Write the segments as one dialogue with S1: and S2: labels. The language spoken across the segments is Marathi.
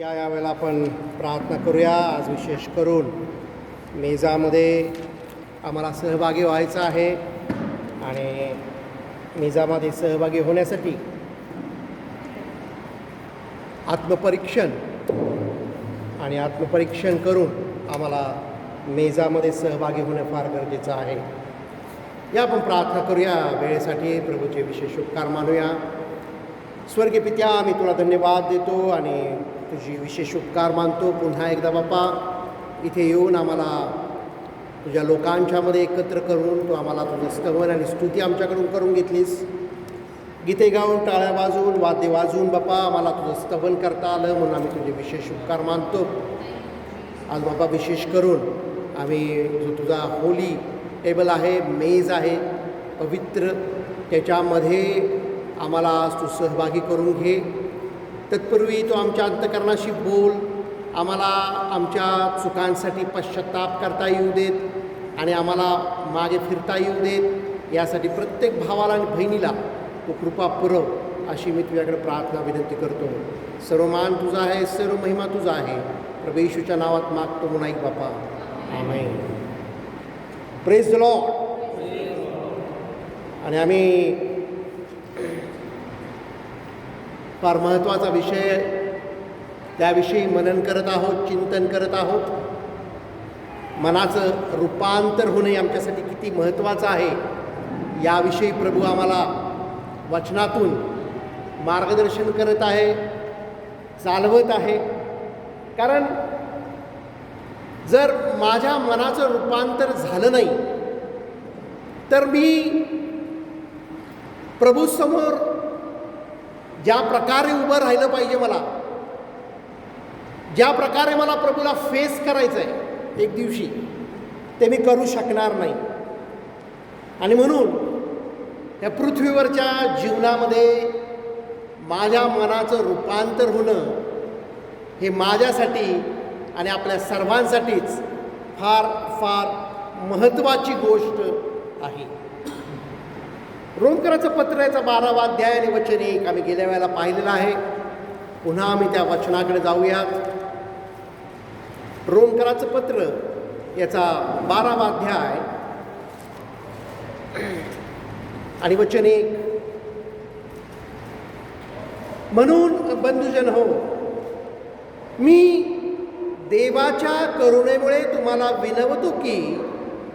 S1: यावेळेला आपण प्रार्थना करूया. आज विशेष करून मेजामध्ये आम्हाला सहभागी व्हायचं आहे आणि मेजामध्ये सहभागी होण्यासाठी आत्मपरीक्षण करून आम्हाला मेजामध्ये सहभागी होणं फार गरजेचं आहे. या आपण प्रार्थना करूया. वेळेसाठी प्रभूचे विशेष उपकार मानूया. स्वर्गीय पित्या, आम्ही तुला धन्यवाद देतो आणि तुझी विशेष उपकार मानतो. पुन्हा एकदा बापा इथे येऊन आम्हाला तुझ्या लोकांच्यामध्ये एकत्र करून तू आम्हाला तुझं स्तवन आणि स्तुती आमच्याकडून करून घेतलीस. गीते गाऊन, टाळ्या वाजवून, वाद्य वाजवून बापा आम्हाला तुझं स्तवन करता आलं म्हणून आम्ही तुझे विशेष उपकार मानतो. आज बापा विशेष करून आम्ही जो तुझा होली टेबल आहे, मेज आहे पवित्र, त्याच्यामध्ये आम्हाला आज तू सहभागी करून घे. तत्पूर्वी तो आमच्या अंतःकरणाशी बोल. आम्हाला आमच्या चुकांसाठी पश्चात्ताप करता येऊ देत आणि आम्हाला मागे फिरता येऊ देत. यासाठी प्रत्येक भावाला आणि बहिणीला तू कृपा पुरव अशी मी तुझ्याकडे प्रार्थना विनंती करतो. सर्व मान तुझा आहे, सर्व महिमा तुझा आहे. प्रभू येशूच्या नावात मागतो म्हणून ऐक बापा. आमेन. Praise the Lord. आणि आम्ही फार महत्त्वाचा विषय त्याविषयी मनन करत आहोत, चिंतन करत आहोत. मनाचं रूपांतर होणे आमच्यासाठी किती महत्त्वाचं आहे याविषयी प्रभू आम्हाला वचनातून मार्गदर्शन करत आहे, चालवत आहे. कारण जर माझ्या मनाचं रूपांतर झालं नाही तर मी प्रभूसमोर ज्या प्रकारे उभं राहिलं पाहिजे, ज्या प्रकारे मला प्रभूला फेस करायचं आहे एक दिवशी, ते मी करू शकणार नाही. आणि म्हणून या पृथ्वीवरच्या जीवनामध्ये माझ्या मनाचं रूपांतर होणं हे माझ्यासाठी आणि आपल्या सर्वांसाठीच फार फार महत्त्वाची गोष्ट आहे. रोमकराचं पत्र याचा 12वा अध्याय आणि वचन 1 आम्ही गेल्या वेळेला पाहिलेलं आहे. पुन्हा आम्ही त्या वचनाकडे जाऊयात. रोमकराचं पत्र याचा 12वा अध्याय आणि वचन 1. म्हणून बंधुजन हो, मी देवाच्या करुणेमुळे तुम्हाला विनवतो की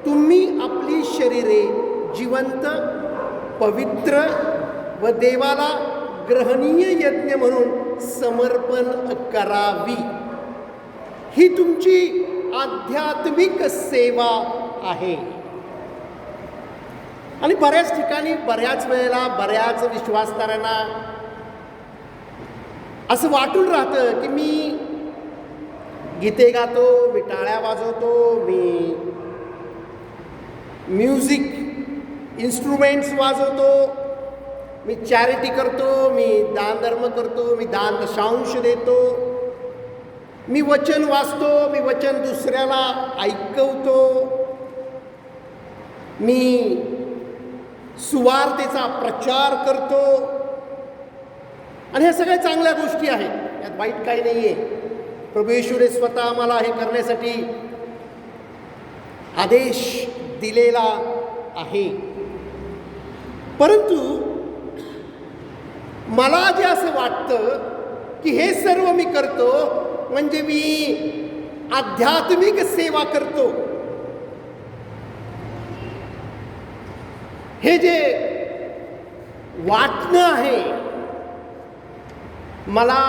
S1: तुम्ही आपली शरीरे जिवंत, पवित्र व देवाला ग्रहणीय यज्ञ म्हणून समर्पण करावी. ही तुमची आध्यात्मिक सेवा आहे. आणि बऱ्याच ठिकाणी, बऱ्याच वेळेला, बऱ्याच विश्वासणाऱ्यांना असं वाटून राहतं की मी गीते गातो, मी टाळ्या वाजवतो, मी म्युझिक इन्स्ट्रुमेंट्स वाजवतो, मी चॅरिटी करतो, मी दानधर्म करतो, मी दान दशांश देतो, मी वचन वाचतो, मी वचन दुसऱ्याला ऐकवतो, मी सुवार्तेचा प्रचार करतो. आणि ह्या सगळ्या चांगल्या गोष्टी आहेत, यात वाईट काही नाही आहे. प्रभू येशूने स्वतः आम्हाला हे करण्यासाठी आदेश दिलेला आहे. परंतु मला जे असं वाटतं की हे सर्व मी करतो म्हणजे मी आध्यात्मिक सेवा करतो. हे जे वाटणं आहे, मला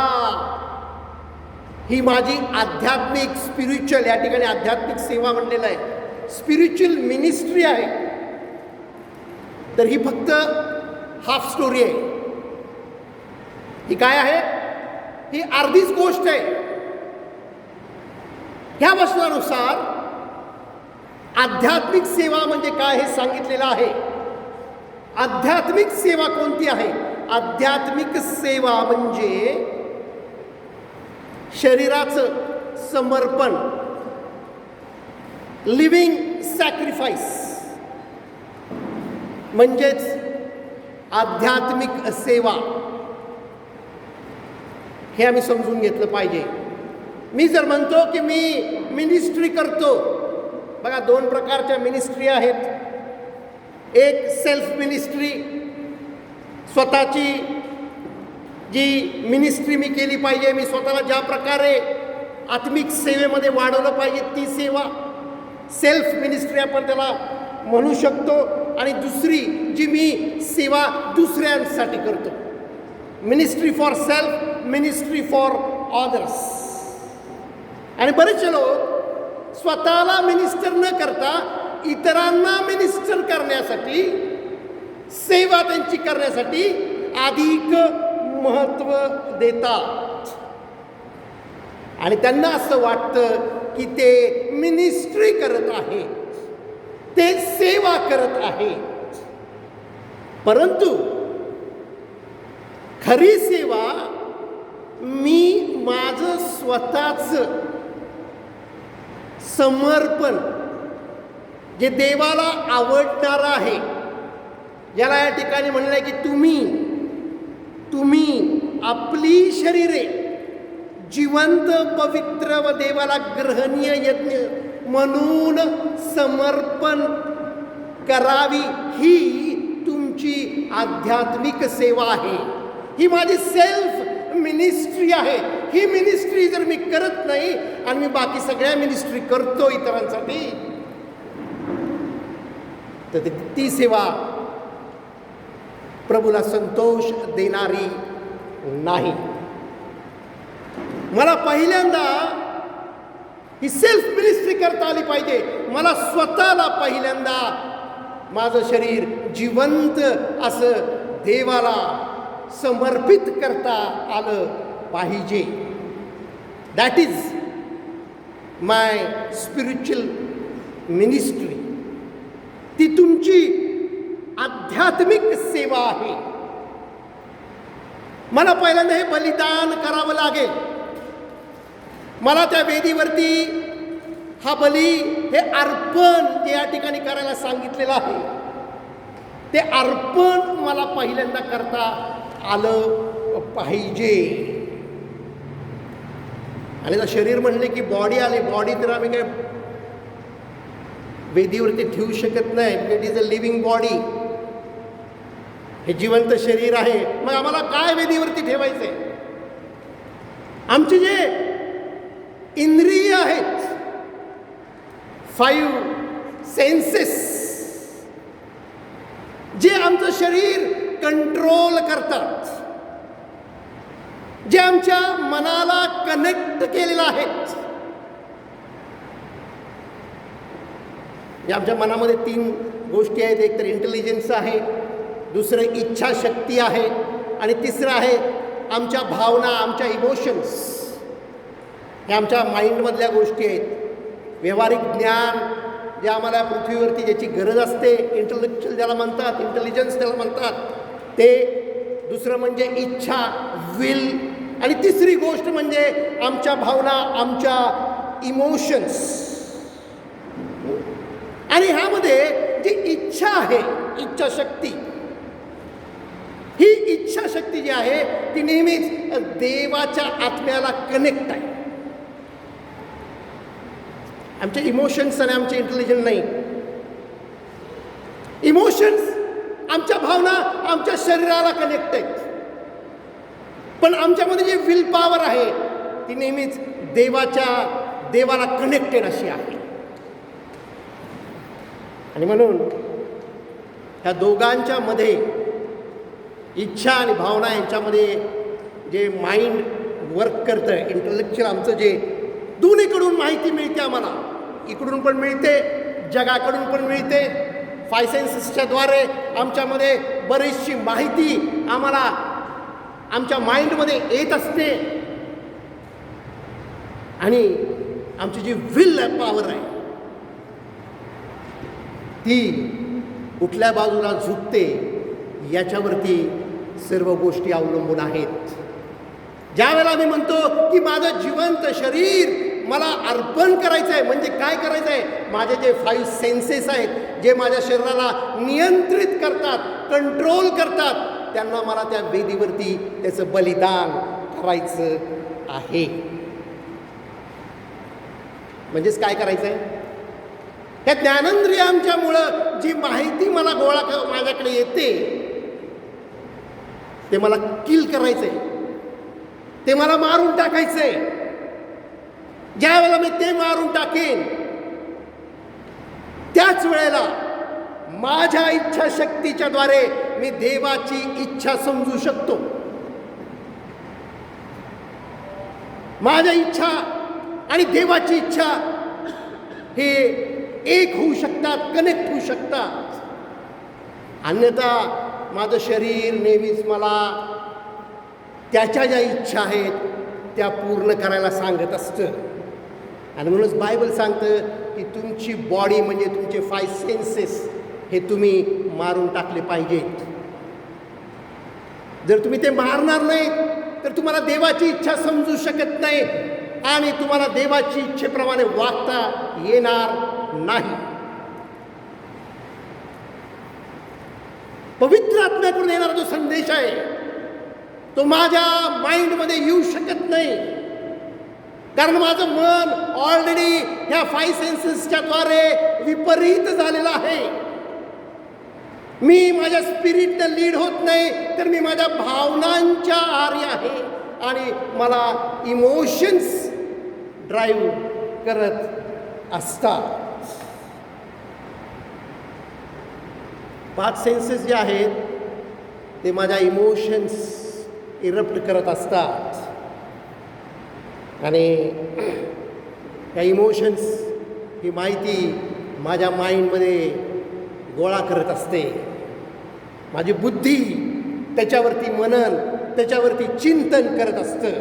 S1: ही माझी आध्यात्मिक स्पिरिच्युअल, या ठिकाणी आध्यात्मिक सेवा म्हणलेलं आहे, स्पिरिच्युअल मिनिस्ट्री आहे, तर ही फक्त हाफ स्टोरी आहे. ही काय आहे? ही अर्धीच गोष्ट आहे. ह्या वचनानुसार आध्यात्मिक सेवा म्हणजे काय हे सांगितलेलं आहे. आध्यात्मिक सेवा कोणती आहे? आध्यात्मिक सेवा म्हणजे शरीराचं समर्पण, लिव्हिंग सॅक्रिफाईस, म्हणजेच आध्यात्मिक सेवा. हे आम्ही समजून घेतलं पाहिजे. मी जर म्हणतो की मी मिनिस्ट्री करतो, बघा 2 प्रकारच्या मिनिस्ट्री आहेत. एक सेल्फ मिनिस्ट्री, स्वतःची जी मिनिस्ट्री मी केली पाहिजे, मी स्वतःला ज्या प्रकारे आत्मिक सेवेमध्ये वाढवलं पाहिजे ती सेवा सेल्फ मिनिस्ट्री आपण त्याला म्हणू शकतो. आणि दुसरी जी मी सेवा दुसऱ्यांसाठी करतो, ministry for self, ministry for others. आणि बरेचसे लोक स्वतःला मिनिस्टर न करता इतरांना मिनिस्टर करण्यासाठी, सेवा त्यांची करण्यासाठी अधिक महत्त्व देतात. आणि त्यांना असं वाटतं की ते मिनिस्ट्री करत आहे, ते सेवा करत आहे. परंतु खरी सेवा मी माझं स्वतःच समर्पण, जे देवाला आवडणार आहे, ज्याला या ठिकाणी म्हणलं आहे की तुम्ही आपली शरीरे जिवंत, पवित्र व देवाला ग्रहणीय यज्ञ म्हणून समर्पण करावी, ही तुमची आध्यात्मिक सेवा आहे. ही माझी सेल्फ मिनिस्ट्री आहे. ही मिनिस्ट्री जर मी करत नाही आणि मी बाकी सगळ्या मिनिस्ट्री करतो इतरांसाठी, तर ती सेवा प्रभूला संतोष देणारी नाही. मला पहिल्यांदा ही सेल्फ मिनिस्ट्री करता आली पाहिजे. मला स्वतःला पहिल्यांदा माझं शरीर जिवंत असं देवाला समर्पित करता आलं पाहिजे. That is my spiritual ministry. ती तुमची आध्यात्मिक सेवा आहे. मला पहिल्यांदा हे बलिदान करावं लागेल. मला त्या वेदीवरती हा बली, हे अर्पण जे या ठिकाणी करायला सांगितलेलं आहे, ते अर्पण मला पहिल्यांदा करता आलं पाहिजे. आणि जर शरीर म्हणले की बॉडी आली, बॉडी तर आम्ही काय वेदीवरती ठेवू शकत नाही. It is a living body. हे जिवंत शरीर आहे. मग आम्हाला काय वेदीवरती ठेवायचंय? आमचे जे इंद्रिय आहेत, 5 सेन्सेस, जे आमचं शरीर कंट्रोल करतात, जे आमच्या मनाला कनेक्ट केलेलं आहेत. आमच्या मनामध्ये 3 गोष्टी आहेत. एक तर इंटेलिजन्स आहे, दुसरं इच्छाशक्ती आहे, आणि तिसरं आहे आमच्या भावना, आमच्या इमोशन्स. हे आमच्या माइंडमधल्या गोष्टी आहेत. व्यावहारिक ज्ञान जे आम्हाला पृथ्वीवरती ज्याची गरज असते, इंटेलेक्च्युअल ज्याला म्हणतात, इंटेलिजन्स त्याला म्हणतात, ते. दुसरं म्हणजे इच्छा, विल, आणि तिसरी गोष्ट म्हणजे आमच्या भावना, आमच्या इमोशन्स. आणि ह्यामध्ये जी इच्छा आहे, इच्छाशक्ती, ही इच्छाशक्ती जी आहे ती नेहमीच देवाच्या आत्म्याला कनेक्ट आहे. आमचे इमोशन्स आणि आमचे इंटेलिजन्स नाही. इमोशन्स, आमच्या भावना आमच्या शरीराला कनेक्ट आहेत, पण आमच्यामध्ये जी विल पॉवर आहे ती नेहमीच देवाला कनेक्टेड अशी आहे. आणि म्हणून ह्या दोघांच्या मध्ये, इच्छा आणि भावना यांच्यामध्ये जे माइंड वर्क करतं, इंटेलेक्च्युअल आमचं जे दोन्हीकडून माहिती मिळते आम्हाला, इकडून पण मिळते, जगाकडून पण मिळते. 5 सेन्सेसच्या द्वारे आमच्यामध्ये बरीचशी माहिती आम्हाला आमच्या माइंडमध्ये येत असते. आणि आमची जी विल पॉवर आहे ती कुठल्या बाजूला झुकते याच्यावरती सर्व गोष्टी अवलंबून आहेत. ज्या वेळेला मी म्हणतो की माझं जिवंत शरीर मला अर्पण करायचं आहे, म्हणजे काय करायचं आहे? माझे जे 5 सेन्सेस आहेत, जे माझ्या शरीराला नियंत्रित करतात, कंट्रोल करतात, त्यांना मला त्या वेदीवरती त्याचं बलिदान करायचं आहे. म्हणजेच काय करायचं आहे? त्या ज्ञानेंद्रियांच्यामुळं जी माहिती मला माझ्याकडे येते ते मला किल करायचंय, ते मला मारून टाकायचंय. ज्या वेळेला मी ते मारून टाकेन त्याच वेळेला माझ्या इच्छाशक्तीच्या द्वारे मी देवाची इच्छा समजू शकतो. माझ्या इच्छा आणि देवाची इच्छा हे एक होऊ शकतात, कनेक्ट होऊ शकतात. अन्यथा माझं शरीर नेहमीच मला त्याच्या ज्या इच्छा आहेत त्या पूर्ण करायला सांगत असतं. आणि म्हणूनच बायबल सांगतं की तुमची बॉडी म्हणजे तुमचे 5 सेन्सेस हे तुम्ही मारून टाकले पाहिजेत. जर तुम्ही ते मारणार नाही तर तुम्हाला देवाची इच्छा समजू शकत नाही आणि तुम्हाला देवाची इच्छेप्रमाणे वागता येणार नाही. पवित्र आत्म्याकडून येणारा जो संदेश आहे तो माझ्या माइंडमध्ये येऊ शकत नाही, कारण माझं मन ऑलरेडी ह्या 5 सेन्सेसच्या द्वारे विपरीत झालेलं आहे. मी माझ्या स्पिरिटनं लीड होत नाही, तर मी माझ्या भावनांच्या आहारी आहे आणि मला इमोशन्स ड्राईव्ह करत असतात. 5 सेन्सेस जे आहेत ते माझ्या इमोशन्स इरप्ट करत असतात आणि या इमोशन्स ही माहिती माझ्या माइंडमध्ये गोळा करत असते. माझी बुद्धी त्याच्यावरती मनन, त्याच्यावरती चिंतन करत असतं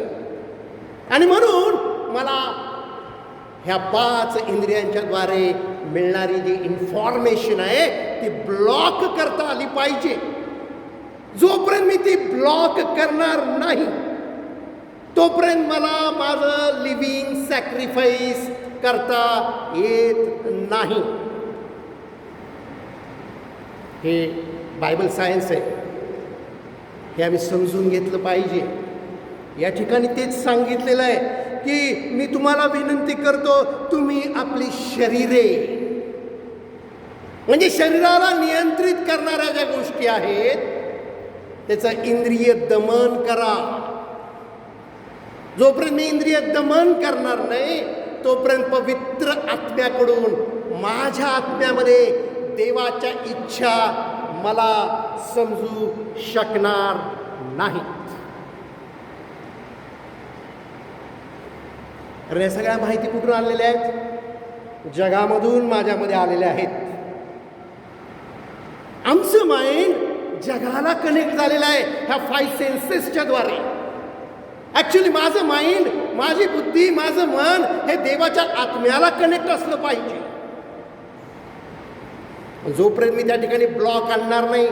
S1: आणि म्हणून मला ह्या 5 इंद्रियांच्याद्वारे मिळणारी जी इन्फॉर्मेशन आहे ती ब्लॉक करता आली पाहिजे. जोपर्यंत मी ती ब्लॉक करणार नाही तोपर्यंत मला माझं लिव्हिंग सॅक्रिफाईस करता येत नाही. हे बायबल सायन्स आहे, हे आम्ही समजून घेतलं पाहिजे. या ठिकाणी तेच सांगितलेलं आहे की मी तुम्हाला विनंती करतो, तुम्ही आपली शरीरे म्हणजे शरीराला नियंत्रित करणाऱ्या ज्या गोष्टी आहेत त्याचं इंद्रिय दमन करा. जोपर्यंत मी इंद्रिय दमन करणार नाही तोपर्यंत पवित्र आत्म्याकडून माझ्या आत्म्यामध्ये देवाच्या इच्छा मला समजू शकणार नाही. कारण या सगळ्या माहिती कुठून आलेल्या आहेत? जगामधून माझ्यामध्ये आलेल्या आहेत. आमचं माइंड जगाला कनेक्ट झालेलं आहे ह्या 5 सेन्सेसच्या द्वारे. ॲक्च्युली माझं माइंड, माझी बुद्धी, माझं मन हे देवाच्या आत्म्याला कनेक्ट असलं पाहिजे. जोपर्यंत मी त्या ठिकाणी ब्लॉक आणणार नाही,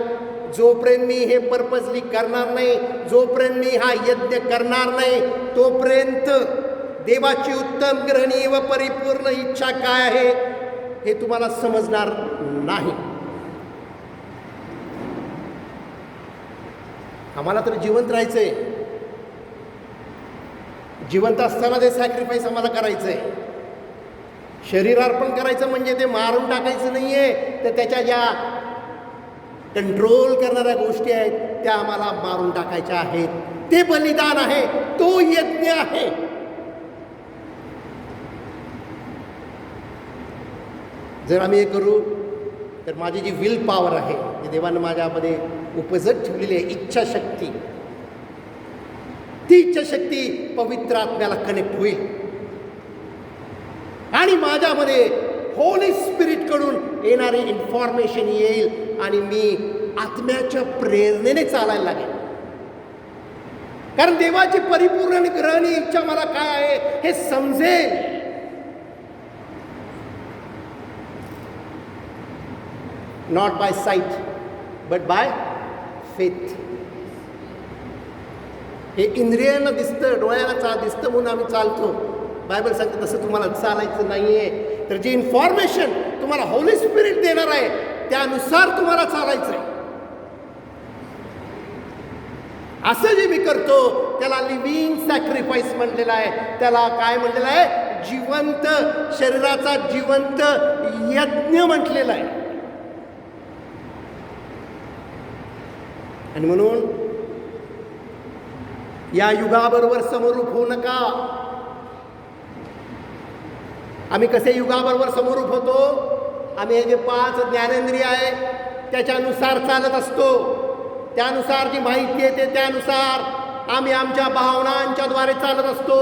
S1: जोपर्यंत मी हे पर्पजली करणार नाही, जोपर्यंत मी हा यज्ञ करणार नाही तोपर्यंत देवाची उत्तम, ग्रहणीय व परिपूर्ण इच्छा काय आहे हे तुम्हाला समजणार नाही. आम्हाला तर जिवंत राहायचंय. जिवंत असताना ते सॅक्रिफाईस आम्हाला करायचं आहे. शरीर अर्पण करायचं म्हणजे ते मारून टाकायचं नाही आहे, तर त्याच्या ज्या कंट्रोल करणाऱ्या गोष्टी आहेत त्या आम्हाला मारून टाकायच्या आहेत. ते बलिदान आहे, तो यज्ञ आहे. जर आम्ही हे करू तर माझी जी विल पॉवर आहे, जी देवानं माझ्यामध्ये उपजत ठेवलेली आहे इच्छाशक्ती, ती इच्छाशक्ती पवित्र आत्म्याला कनेक्ट होईल आणि माझ्यामध्ये होली स्पिरिटकडून येणारी इन्फॉर्मेशन येईल आणि मी आत्म्याच्या प्रेरणेने चालायला लागेल. कारण देवाची परिपूर्ण आणि ग्रहणीय इच्छा मला काय आहे हे समजेल. Not by sight but by faith. हे इंद्रियांना दिसतं, डोळ्याला दिसतं म्हणून आम्ही चालतो. बायबल सांगतं तसं तुम्हाला चालायचं नाही आहे. तर जी इन्फॉर्मेशन तुम्हाला होली स्पिरिट देणार आहे त्यानुसार तुम्हाला चालायचं आहे. असं जे मी करतो त्याला लिव्हिंग सॅक्रिफाईस म्हटलेलं आहे. त्याला काय म्हटलेलं आहे? जिवंत शरीराचा जिवंत यज्ञ म्हटलेला आहे. आणि म्हणून या युगाबरोबर समरूप होऊ नका. आम्ही कसे युगाबरोबर समरूप होतो? आम्ही हे जे 5 ज्ञानेंद्रिय आहे त्याच्यानुसार चालत असतो. त्यानुसार जी माहिती येते त्यानुसार आम्ही आमच्या भावनांच्याद्वारे चालत असतो.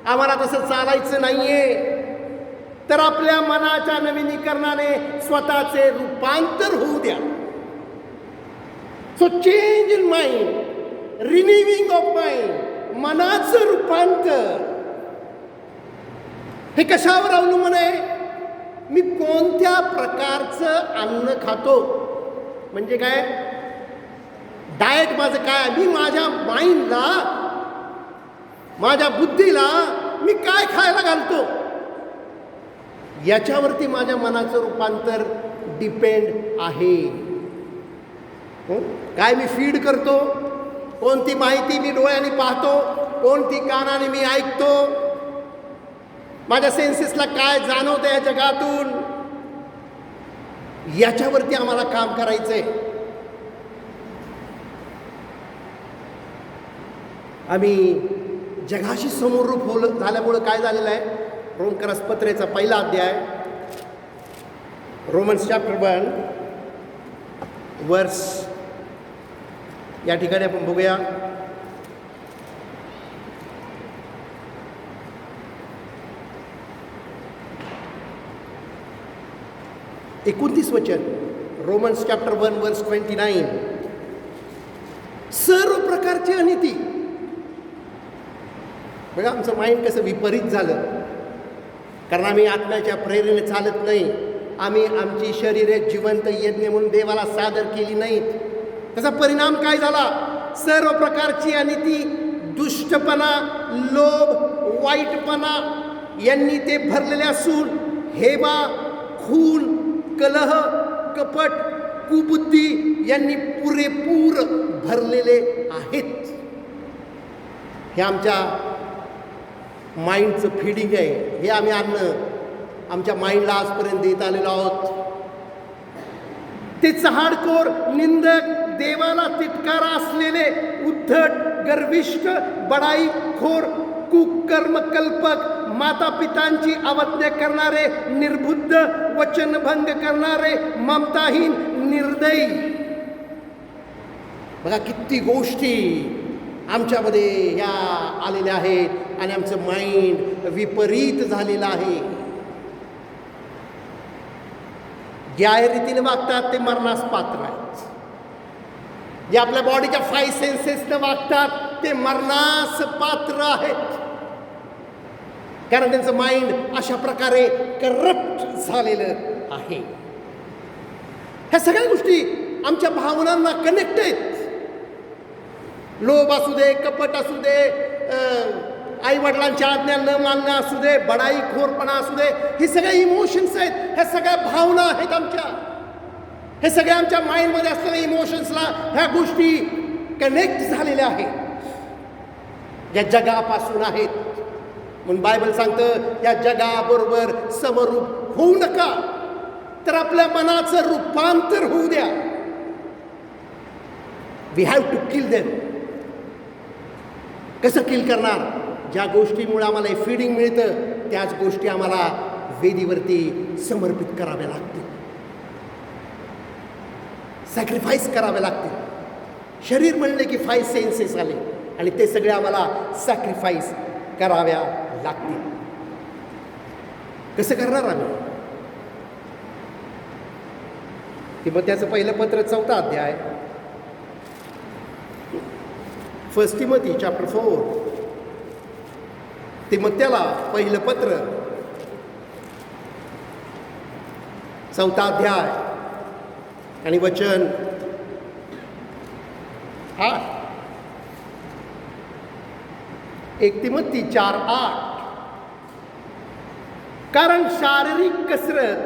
S1: आम्हाला तसं चालायचं नाहीये. तर आपल्या मनाच्या नवीनीकरणाने स्वतःचे रूपांतर होऊ द्या. So change in mind, renewing of mind, मनाचं रूपांतर. हे कशावर अवलंबून आहे? मी कोणत्या प्रकारचं अन्न खातो. म्हणजे काय? डाएट माझं काय? मी माझ्या माइंडला, माझ्या बुद्धीला मी काय खायला घालतो याच्यावरती माझ्या मनाचं रूपांतर डिपेंड आहे. काय मी फीड करतो, कोणती माहिती मी डोळ्याने पाहतो, कोणती कानाने मी ऐकतो, माझ्या सेन्सेसला काय जाणवतं या जगातून, याच्यावरती आम्हाला काम करायचंय. आम्ही जगाशी समरूप झाल्यामुळं काय झालेलं आहे? रोमकरास पत्रेचा 1 अध्याय, रोमन्स चॅप्टर 1 वर्स, या ठिकाणी आपण बघूया. वचन, रोमन्स चॅप्टर 1 वर्स 29. सर्व प्रकारची अनिती. बघा आमचं माइंड कसं विपरीत झालं. कारण आम्ही आत्म्याच्या प्रेरणेने चालत नाही. आम्ही आमची शरीरे जिवंत यज्ञ म्हणून देवाला सादर केली नाहीत. त्याचा परिणाम काय झाला? सर्व प्रकारची अनिती, दुष्टपणा, लोभ, वाईटपणा यांनी ते भरलेले असून हेवा, खून, कलह, कपट, कुबुद्धी यांनी पुरेपूर भरलेले आहेत. हे आमच्या माइंडचं फीडिंग आहे. हे आम्ही अन्न आमच्या माइंडला आजपर्यंत देत आलेलो आहोत. ते चहाडखोर, निंदक, देवाला तिटकारा असलेले, उद्धट, गर्विष्ठ, बडाईखोर, कुकर्म कल्पक, माता पितांची अवज्ञा करणारे, निर्बुद्ध, वचनभंग करणारे, ममताहीन, निर्दयी. बघा किती गोष्टी आमच्यामध्ये ह्या आलेल्या आहेत आणि आमचं माइंड विपरीत झालेलं आहे. ज्या रीतीने वागतात ते मरणास पात्र आहेत. जे आपल्या बॉडीच्या 5 सेन्सेसनं वागतात ते मरणास पात्र आहेत. कारण त्यांचं माइंड अशा प्रकारे करप्ट झालेलं आहे. ह्या सगळ्या गोष्टी आमच्या भावनांना कनेक्ट आहेत. लोभ असू दे, कपट असू दे, आई वडिलांच्या आज्ञा न मानणं असू दे, बडाईखोरपणा असू दे, हे सगळे इमोशन्स आहेत. ह्या सगळ्या भावना आहेत आमच्या. हे सगळ्या आमच्या माइंडमध्ये असलेल्या इमोशन्सला ह्या गोष्टी कनेक्ट झालेल्या आहेत. या जगापासून आहेत. म्हणून बायबल सांगतं या जगाबरोबर समरूप होऊ नका, तर आपल्या मनाचं रूपांतर होऊ द्या. We have to kill them. कसं किल करणार? ज्या गोष्टीमुळे आम्हाला हे फीडिंग मिळतं त्याच गोष्टी आम्हाला वेदीवरती समर्पित कराव्या लागतील, सॅक्रिफाईस कराव्या लागतील. शरीर म्हणले की 5 सेन्सेस आले आणि ते सगळे आम्हाला सॅक्रिफाईस कराव्या लागतील. कसं करणार आम्ही? तिमोथेचं पहिलं पत्र 4 अध्याय, 1 तिमोथी चॅप्टर 4. तिमोथेला पहिलं पत्र 4 अध्याय आणि वचन 8. 1 तिमोथी 4:8. कारण शारीरिक कसरत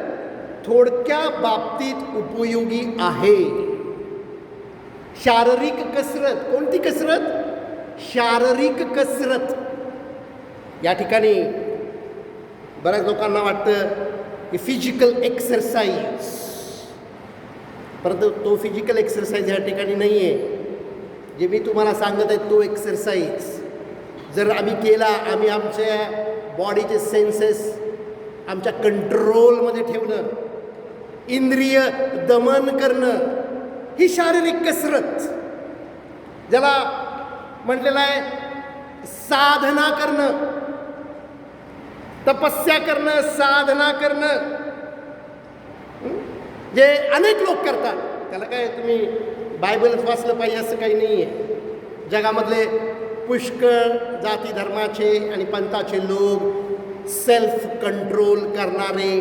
S1: थोडक्या बाबतीत उपयोगी आहे. शारीरिक कसरत. कोणती कसरत? शारीरिक कसरत. या ठिकाणी बऱ्याच लोकांना वाटतं की फिजिकल एक्सरसाइज, परंतु तो फिजिकल एक्सरसाइज या ठिकाणी नाही आहे. जे मी तुम्हाला सांगत आहे तो एक्सरसाइज जर आम्ही केला, आम्ही आमच्या बॉडीचे सेन्सेस आमच्या कंट्रोलमध्ये ठेवणं, इंद्रिय दमन करणं, ही शारीरिक कसरत, ज्याला म्हटलेलं आहे साधना करणं, तपस्या करणं, साधना करणं, जे अनेक लोक करतात. त्याला काय तुम्ही बायबलच वाचलं पाहिजे असं काही नाही आहे. जगामधले पुष्कळ जाती धर्माचे आणि पंथाचे लोक सेल्फ कंट्रोल करणारे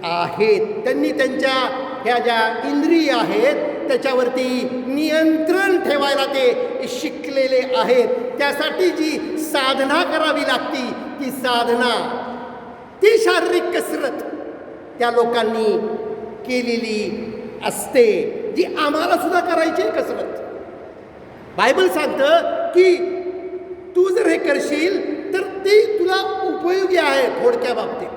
S1: आहेत. त्यांनी त्यांच्या ह्या ज्या इंद्रिय आहेत त्याच्यावरती नियंत्रण ठेवायला ते शिकलेले आहेत. त्यासाठी जी साधना करावी लागती, ती साधना, ती शारीरिक कसरत त्या लोकांनी केलेली असते, जी आम्हाला सुद्धा करायची कसरत. बायबल सांगतं की तू जर हे करशील तर ती तुला उपयोगी आहे थोडक्या बाबतीत.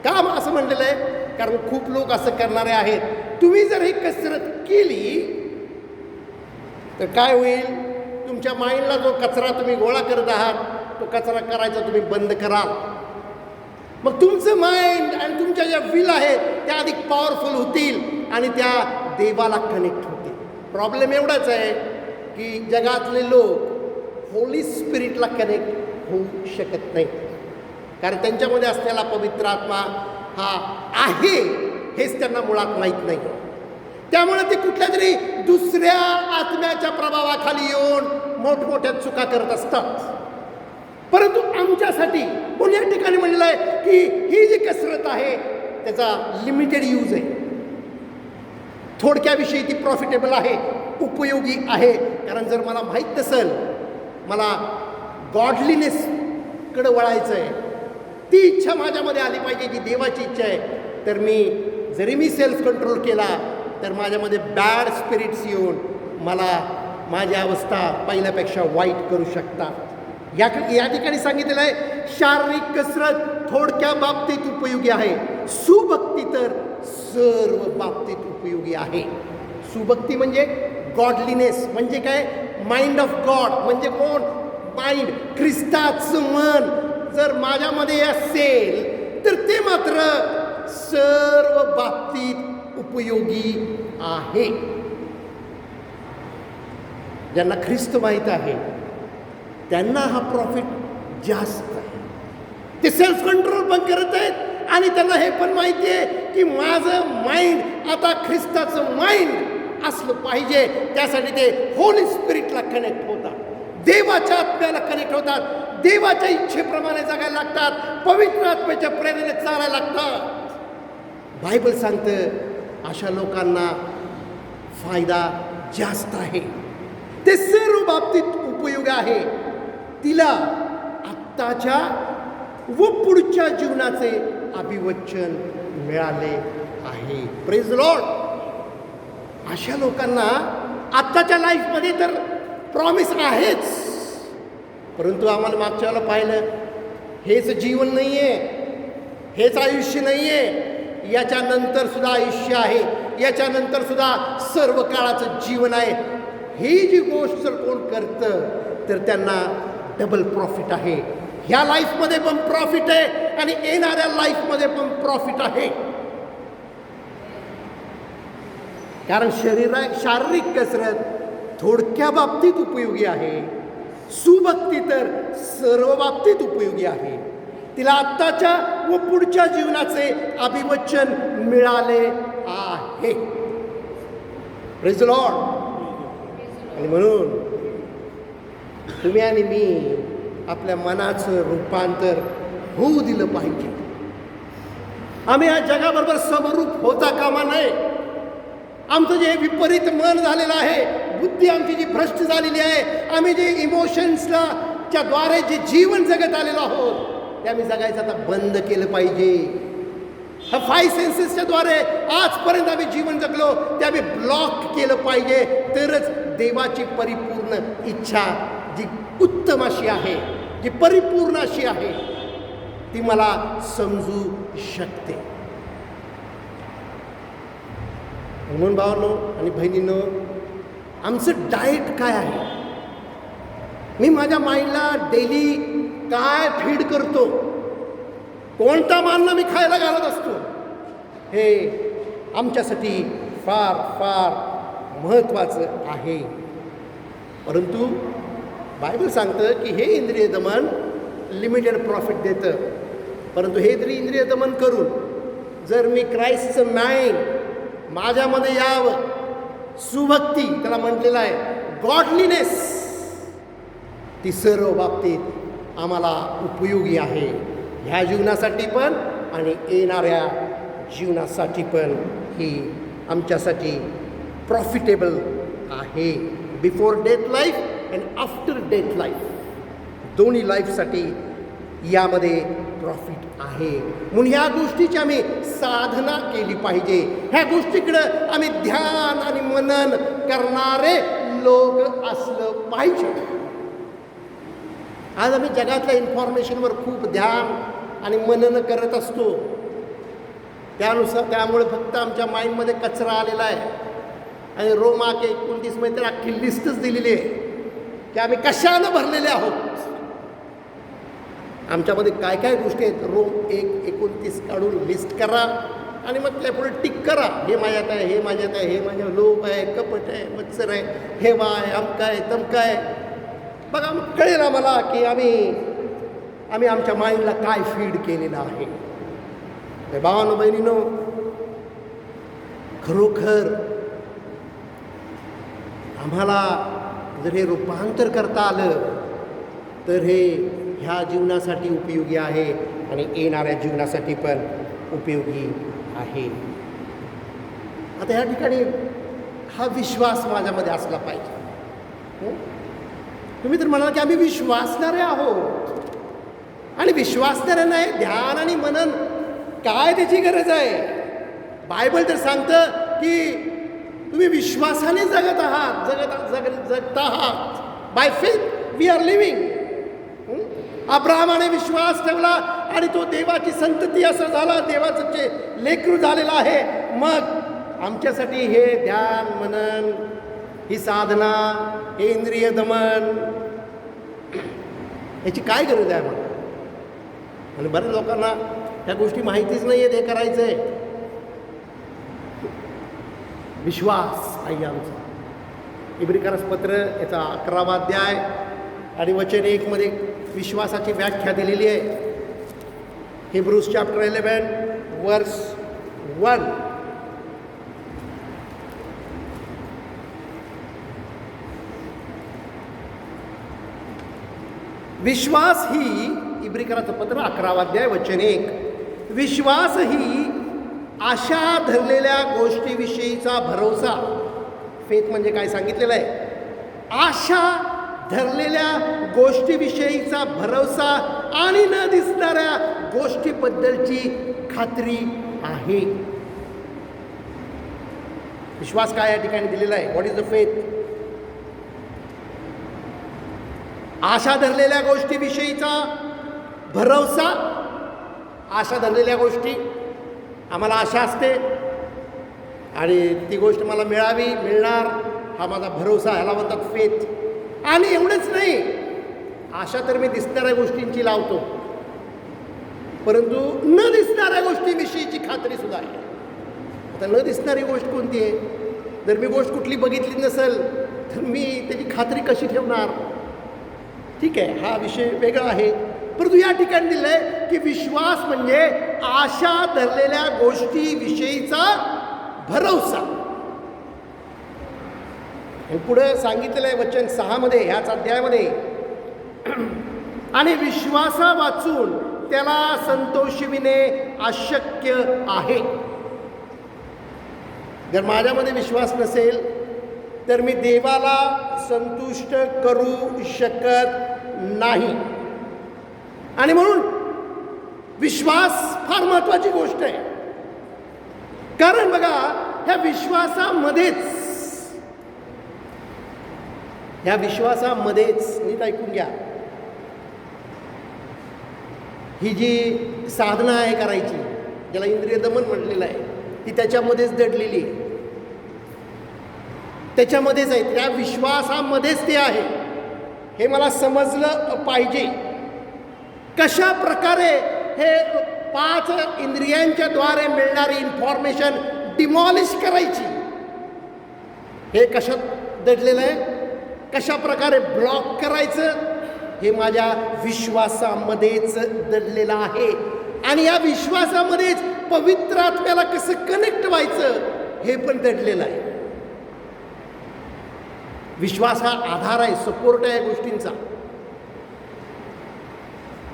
S1: का असं म्हणलेलं आहे? कारण खूप लोक असं करणारे आहेत. तुम्ही जर ही कसरत केली तर काय होईल? तुमच्या माइंडला जो कचरा तुम्ही गोळा करत आहात तो कचरा करायचा तुम्ही बंद कराल. मग तुमचं माइंड आणि तुमच्या ज्या विल आहेत त्या अधिक पॉवरफुल होतील आणि त्या देवाला कनेक्ट होतील. प्रॉब्लेम एवढाच आहे की जगातले लोक होली स्पिरिटला कनेक्ट होऊ शकत नाही, कारण त्यांच्यामध्ये असलेला पवित्र आत्मा हा आहे हेच त्यांना मुळात माहीत नाही. त्यामुळे ते कुठल्या तरी दुसऱ्या आत्म्याच्या प्रभावाखाली येऊन मोठमोठ्या चुका करत असतात. परंतु आमच्यासाठी म्हणून या ठिकाणी म्हणलेलं आहे की ही जी कसरत आहे त्याचा लिमिटेड यूज आहे. थोडक्याविषयी ती प्रॉफिटेबल आहे, उपयोगी आहे. कारण जर मला माहीत नसेल, मला गॉडलीनेसकडे वळायचं आहे, ती इच्छा माझ्यामध्ये आली पाहिजे जी देवाची इच्छा आहे, तर जरी मी सेल्फ कंट्रोल केला तर माझ्यामध्ये बॅड स्पिरिट्स येऊन मला माझी अवस्था पहिल्यापेक्षा वाईट करू शकतात. या ठिकाणी सांगितलेलं आहे शारीरिक कसरत थोडक्या बाबतीत उपयोगी आहे, सुभक्ती तर सर्व बाबतीत उपयोगी आहे. सुभक्ती म्हणजे गॉडलीनेस, म्हणजे काय? Mind of God. म्हणजे कोण? माइंड, ख्रिस्ताचं मन जर माझ्यामध्ये असेल तर ते मात्र सर्व बाबतीत उपयोगी आहे. ज्यांना ख्रिस्त माहीत आहे त्यांना हा प्रॉफिट जास्त आहे. ते सेल्फ कंट्रोल पण करत आहेत आणि त्यांना हे पण माहिती आहे की माझं माइंड आता ख्रिस्ताचं माइंड असलं पाहिजे. त्यासाठी ते होली स्पिरिटला कनेक्ट होतात, देवाच्या आत्म्याला कनेक्ट होतात, देवाच्या इच्छेप्रमाणे जगायला लागतात, पवित्र आत्म्याच्या प्रेरणेने चालायला लागतात. बायबल सांगतं अशा लोकांना फायदा जास्त आहे. ते सर्व बाबतीत उपयोग आहे. तिला आत्ताच्या व पुढच्या जीवनाचे अभिवचन मिळाले आहे. Praise Lord. अशा लोकांना आत्ताच्या लाईफमध्ये तर प्रॉमिस आहेच, परंतु आम्हाला मागच्या वेळेला पाहिलं हेच जीवन नाही आहे, हेच आयुष्य नाही आहे, याच्यानंतर सुद्धा आयुष्य आहे, याच्यानंतर सुद्धा सर्व काळाचं जीवन आहे. ही जी गोष्ट जर कोण करतं तर त्यांना डबल प्रॉफिट आहे. ह्या लाईफमध्ये पण प्रॉफिट आहे आणि येणाऱ्या लाईफमध्ये पण प्रॉफिट आहे. कारण शारीरिक कसरत थोडक्या बाबतीत उपयोगी आहे, सुभक्ती तर सर्व बाबतीत उपयोगी आहे. तिला आत्ताच्या व पुढच्या जीवनाचे अभिवचन मिळाले आहे. Praise Lord. आणि म्हणून तुम्ही आणि मी आपल्या मनाचं रूपांतर होऊ दिलं पाहिजे. आम्ही या जगाबरोबर समरूप होता कामा नये. आमचं जे विपरीत मन झालेलं आहे, बुद्धी आमची जी भ्रष्ट झालेली आहे, आम्ही जे इमोशन्सला च्या द्वारे जे जीवन जगत आलेलो आहोत ते आम्ही जगायचं आता बंद केलं पाहिजे. हा 5 सेन्सेसच्या द्वारे आजपर्यंत आम्ही जीवन जगलो ते आम्ही ब्लॉक केलं पाहिजे. तरच देवाची परिपूर्ण इच्छा जी उत्तम अशी आहे, जी परिपूर्ण अशी आहे, ती मला समजू शकते. म्हणून भावांनो आणि बहिणींनो, आमचं डाएट काय आहे? मी माझ्या माइंडला डेली काय फीड करतो, कोणता मानना मी खायला घालत असतो, हे आमच्यासाठी फार फार महत्त्वाचं आहे. परंतु बायबल सांगतं की हे इंद्रिय दमन लिमिटेड प्रॉफिट देतं. परंतु हे तरी इंद्रिय दमन करून जर मी क्राइस्टचं माइंड माझ्यामध्ये यावं, सुभक्ती त्याला म्हटलेलं आहे, गॉडलीनेस, ती सर्व बाबतीत आम्हाला उपयोगी आहे, ह्या जीवनासाठी पण आणि येणाऱ्या जीवनासाठी पण ही आमच्यासाठी प्रॉफिटेबल आहे. Before death life and after death life, दोन्ही लाईफसाठी यामध्ये प्रॉफिट आहे. म्हणून ह्या गोष्टीची आम्ही साधना केली पाहिजे. ह्या गोष्टीकडं आम्ही ध्यान आणि मनन करणारे लोक असलं पाहिजे. आज आम्ही जगातल्या इन्फॉर्मेशनवर खूप ध्यान आणि मनन करत असतो. त्यामुळे फक्त आमच्या माइंडमध्ये कचरा आलेला आहे. आणि रोम 29 मध्ये तर अख्खी लिस्टच दिलेली आहे की आम्ही कशानं भरलेले आहोत. आमच्यामध्ये काय काय गोष्टी आहेत, रोम 1:29 काढून लिस्ट करा आणि मग त्यापुढे टिक करा. हे माझ्यात आहे, हे माझ्यात आहे, हे माझ्या लोभ आहे, कपट आहे, मत्सर आहे, हेवा आहे, अमका आहे, तमका आहे. बघा, मग कळेल आम्हाला की आम्ही आमच्या माइंडला काय फीड केलेलं आहे. भावांनो बहिणींनो, खरोखर आम्हाला जर हे रूपांतर करता आलं तर हे ह्या जीवनासाठी उपयोगी आहे आणि येणाऱ्या जीवनासाठी पण उपयोगी आहे. आता ह्या ठिकाणी हा विश्वास माझ्यामध्ये असला पाहिजे. तुम्ही तर म्हणाल की आम्ही विश्वासणारे आहोत, आणि विश्वासणाऱ्यांना आहे ध्यान आणि मनन काय त्याची गरज आहे. बायबल तर सांगतं की तुम्ही विश्वासाने जगत आहात. By faith we are living. अब्राहमाने विश्वास ठेवला आणि तो देवाची संतती असा झाला, देवाचं जे लेकरू झालेला आहे. मग आमच्यासाठी हे ध्यान मनन, ही साधना, हे इंद्रिय दमन, याची काय गरज आहे मला? आणि बऱ्याच लोकांना ह्या गोष्टी माहितीच नाही आहेत हे करायचं आहे. विश्वास पाहिजे आमचा. इब्रिकरास पत्र याचा 11वा अध्याय आणि वचन 1 मध्ये विश्वासाची व्याख्या दिलेली आहे. हिब्रूज चॅप्टर 11 वर्स 1. विश्वास ही, इब्रिकराचं पत्र 11वा अध्याय वचन 1, विश्वास ही आशा धरलेल्या गोष्टीविषयीचा भरोसा. फेथ म्हणजे काय सांगितलेलं आहे? आशा धरलेल्या गोष्टीविषयीचा भरोसा आणि न दिसणाऱ्या गोष्टीबद्दलची खात्री आहे. विश्वास काय या ठिकाणी दिलेला आहे? What is the faith? आशा धरलेल्या गोष्टीविषयीचा भरोसा. आशा धरलेल्या गोष्टी, आम्हाला आशा असते आणि ती गोष्ट मला मिळणार, हा माझा भरोसा, ह्याला म्हणतात फेथ. आणि एवढंच नाही, आशा तर मी दिसणाऱ्या गोष्टींची लावतो, परंतु न दिसणाऱ्या गोष्टीविषयीची खात्री सुद्धा आहे. आता न दिसणारी गोष्ट कोणती आहे? जर मी गोष्ट कुठली बघितली नसेल तर मी त्याची खात्री कशी ठेवणार? ठीक आहे, हा विषय वेगळा आहे. परंतु या ठिकाणी दिलं आहे की विश्वास म्हणजे आशा धरलेल्या गोष्टीविषयीचा भरोसा. आणि पुढे सांगितलेलं आहे वचन 6 मध्ये, ह्याच अध्यायामध्ये, आणि विश्वासा वाचून त्याला संतोषविणे अशक्य आहे. जर माझ्यामध्ये विश्वास नसेल तर मी देवाला संतुष्ट करू शकत नाही. आणि म्हणून विश्वास फार महत्त्वाची गोष्ट आहे. कारण बघा, ह्या विश्वासामध्येच नीट ऐकून घ्या, ही जी साधना आहे करायची, ज्याला इंद्रिय दमन म्हटलेलं आहे, ती त्याच्यामध्येच दडलेली आहे, त्याच्यामध्येच आहे, त्या विश्वासामध्येच ते आहे. हे मला समजलं पाहिजे. कशा प्रकारे हे 5 इंद्रियांच्या द्वारे मिळणारी इन्फॉर्मेशन डिमॉलिश करायची, हे कशात दडलेलं आहे, कशा प्रकारे ब्लॉक करायचं, हे माझ्या विश्वासामध्येच दडलेलं आहे. आणि या विश्वासामध्येच पवित्र आत्म्याला कसं कनेक्ट व्हायचं हे पण दडलेलं आहे. विश्वास हा आधार आहे, सपोर्ट आहे या गोष्टींचा.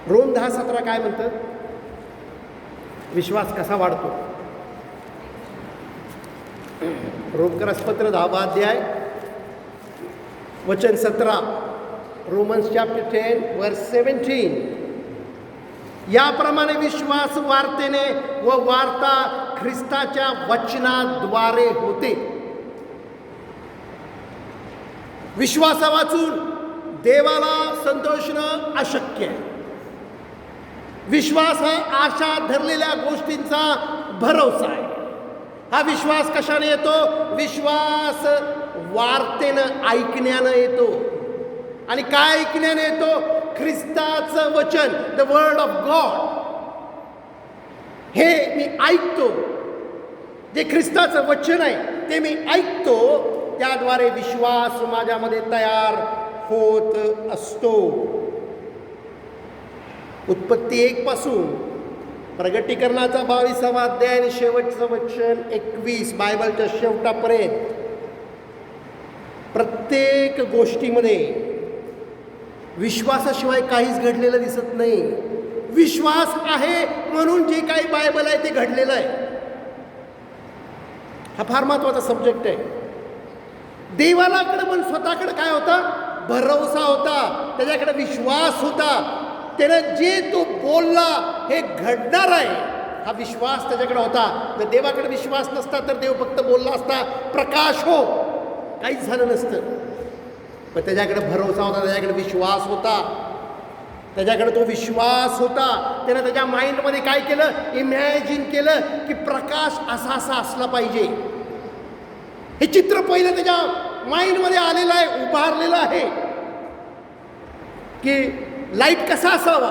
S1: रोम 10:17 काय म्हणतं? विश्वास कसा वाढतो? रोमकरासपत्र 10 अध्याय वचन 17. रोमन्स चॅप्टर 10 वर्स 17. याप्रमाणे विश्वास वार्तेने व वार्ता ख्रिस्ताच्या वचनाद्वारे होते. विश्वासा वाचून देवाला संतोषणं अशक्य आहे. विश्वास हा आशा धरलेल्या गोष्टींचा भरवसा आहे. हा विश्वास कशाने येतो? विश्वास वार्तेनं, ऐकण्यानं येतो. आणि काय ऐकण्याने येतो? ख्रिस्ताचं वचन, द वर्ड ऑफ गॉड. हे मी ऐकतो, जे ख्रिस्ताचं वचन आहे ते मी ऐकतो, त्याद्वारे विश्वास माझ्यामध्ये तयार होत असतो. उत्पत्ती 1 पासून प्रगटीकरणाचा 22वा अध्याय आणि शेवटचं वचन 21, बायबलच्या शेवटापर्यंत प्रत्येक गोष्टीमध्ये विश्वासाशिवाय काहीच घडलेलं दिसत नाही. विश्वास आहे म्हणून जे काही बायबल आहे ते घडलेलं आहे. हा फार महत्वाचा सब्जेक्ट आहे. देवालाकडे पण स्वतःकडे काय होता? भरवसा होता, त्याच्याकडे विश्वास होता. त्यानं जे तो बोलला हे घडणार आहे हा विश्वास त्याच्याकडे होता. जर देवाकडे विश्वास नसता तर देव फक्त बोलला असता प्रकाश हो, काहीच झालं नसतं. पण त्याच्याकडे भरवसा होता, त्याच्याकडे विश्वास होता, त्याच्याकडे तो विश्वास होता. त्यानं त्याच्या माइंडमध्ये काय केलं? इमॅजिन केलं की प्रकाश असा असा असला पाहिजे. हे चित्र पहिलं त्याच्या माइंडमध्ये आलेलं आहे, उभारलेलं आहे की लाईट कसा असावा.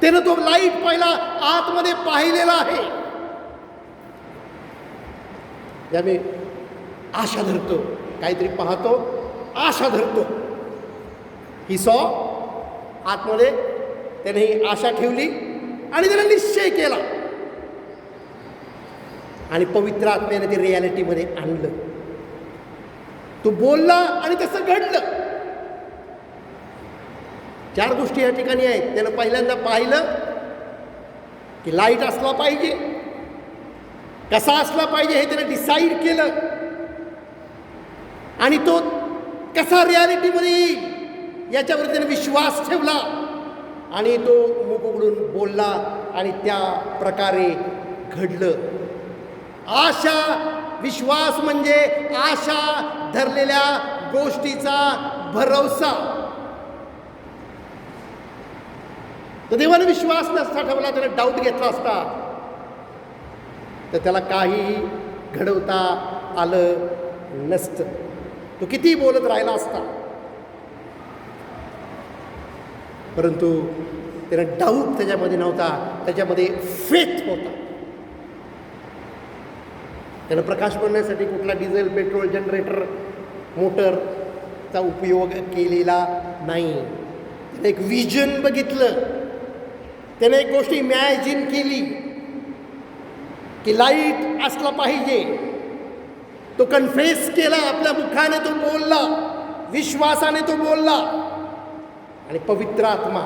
S1: त्यानं तो लाईट पहिला आतमध्ये पाहिलेला आहे. आम्ही आशा धरतो, काहीतरी पाहतो, आशा धरतो. ही सॉ आतमध्ये त्याने ही आशा ठेवली आणि त्याने निश्चय केला आणि पवित्र आत्म्याने ते रियालिटीमध्ये आणलं. तो बोलला आणि तसं घडलं. 4 गोष्टी या ठिकाणी आहेत. त्यानं पहिल्यांदा पाहिलं की लाईट असला पाहिजे, कसा असला पाहिजे हे त्यानं डिसाईड केलं आणि तो कसा रियालिटीमध्ये येईल याच्यावर त्याने विश्वास ठेवला आणि तो मुख उघडून बोलला आणि त्या प्रकारे घडलं. आशा, विश्वास म्हणजे आशा धरलेल्या गोष्टीचा भरवसा. तर देवाने विश्वास नसता ठेवला, त्याने डाऊट घेतला असता तर त्याला काहीही घडवता आलं नसतं. तो कितीही बोलत राहिला असता. परंतु त्याने डाऊट त्याच्यामध्ये नव्हता, त्याच्यामध्ये फेथ होता. त्यानं प्रकाश बनण्यासाठी कुठला डिझेल, पेट्रोल, जनरेटर, मोटरचा उपयोग केलेला नाही. त्याने एक विजन बघितलं, त्याने एक गोष्ट इमॅजिन केली की लाईट असला पाहिजे. तो कन्फेस केला, आपल्या मुखाने तो बोलला, विश्वासाने तो बोलला आणि पवित्र आत्मा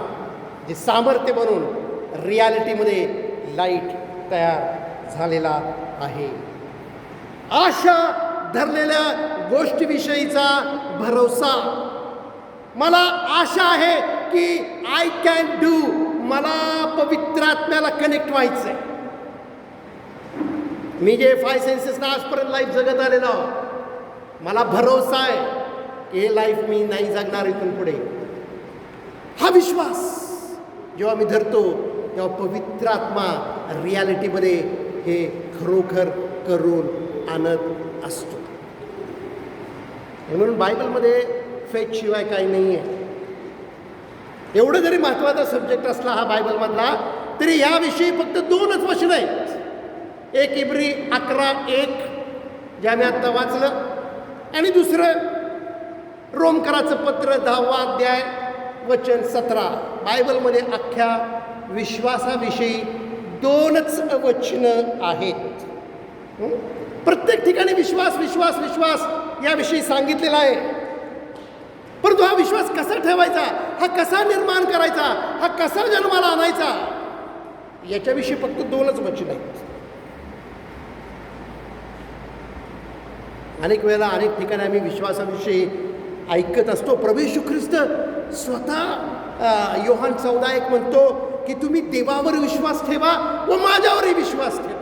S1: जे सामर्थ्य बनून रियालिटीमध्ये लाईट तयार झालेला आहे. आशा धरलेल्या गोष्टीविषयीचा भरोसा. मला आशा आहे की आय कॅन डू. मला पवित्र आत्म्याला कनेक्ट व्हायचं आहे. मी जे 5 सेन्सेस आजपर्यंत लाईफ जगत आलेलो आहो, मला भरोसा आहे की हे लाईफ मी नाही जगणार इथून पुढे. हा विश्वास जेव्हा मी धरतो तेव्हा पवित्र आत्मा रियालिटीमध्ये हे खरोखर करून आणत असतो. म्हणून बायबलमध्ये फेथ शिवाय काही नाही आहे. एवढं जरी महत्त्वाचा सब्जेक्ट असला हा बायबलमधला, तरी याविषयी फक्त 2च वचनं आहेत. एक इब्री 11:1 जे आम्ही आत्ता वाचलं, आणि दुसरं रोमकराचं पत्र 10वा अध्याय वचन 17. बायबलमध्ये अख्ख्या विश्वासाविषयी 2च वचनं आहेत. प्रत्येक ठिकाणी विश्वास विश्वास विश्वास याविषयी सांगितलेला आहे. परंतु हा विश्वास कसा ठेवायचा, हा कसा निर्माण करायचा, हा कसा जन्माला आणायचा, याच्याविषयी फक्त 2च वचनं आहेत. अनेक वेळेला अनेक ठिकाणी आम्ही विश्वासाविषयी ऐकत असतो. प्रभू येशू ख्रिस्त स्वतः योहान 14:1 म्हणतो की तुम्ही देवावर विश्वास ठेवा व माझ्यावरही विश्वास ठेवा.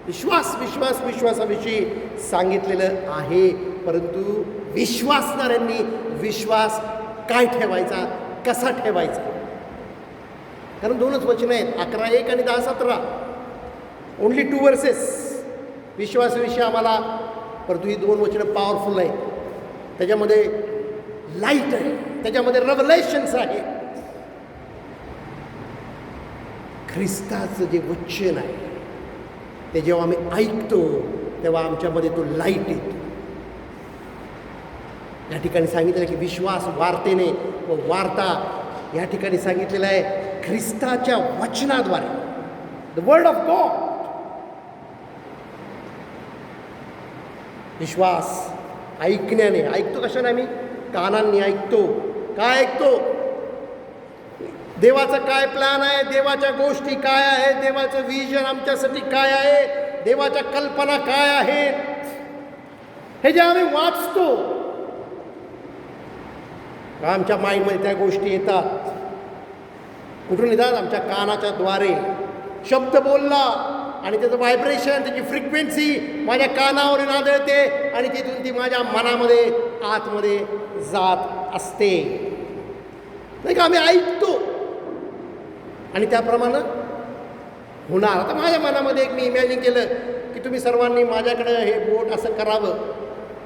S1: विश्वास विश्वास विश्वासाविषयी सांगितलेलं आहे. परंतु विश्वासणाऱ्यांनी विश्वास काय ठेवायचा, कसा ठेवायचा, कारण 2च वचनं आहेत, 11:1 आणि 10:17. ओन्ली 2 वर्सेस विश्वासाविषयी आम्हाला. परंतु ही 2 वचनं पॉवरफुल आहेत. त्याच्यामध्ये लाईट आहे, त्याच्यामध्ये रेव्हलेशन्स आहे. ख्रिस्ताचं जे वचन आहे ते जेव्हा आम्ही ऐकतो तेव्हा आमच्यामध्ये तो लाईट येतो. या ठिकाणी सांगितलेलं आहे की विश्वास वार्तेने व वार्ता या ठिकाणी सांगितलेलं आहे ख्रिस्ताच्या वचनाद्वारे, द वर्ड ऑफ गॉड. विश्वास ऐकण्याने. ऐकतो कशाने आम्ही? कानांनी ऐकतो. काय ऐकतो? देवाचा काय प्लॅन आहे, देवाच्या गोष्टी काय आहेत, देवाचं विजन आमच्यासाठी काय आहे, देवाच्या कल्पना काय आहेत, हे जे आम्ही वाचतो आमच्या माइंडमध्ये त्या गोष्टी येतात. कुठून येतात? आमच्या कानाच्या द्वारे. शब्द बोलला आणि त्याचं व्हायब्रेशन, त्याची फ्रिक्वेन्सी माझ्या कानावर नादळते आणि तिथून ती माझ्या मनामध्ये आतमध्ये जात असते. नाही का? आम्ही ऐकतो आणि त्याप्रमाणे होणार. आता माझ्या मनामध्ये एक मी इमॅजिन केलं की तुम्ही सर्वांनी माझ्याकडे हे बोट असं करावं,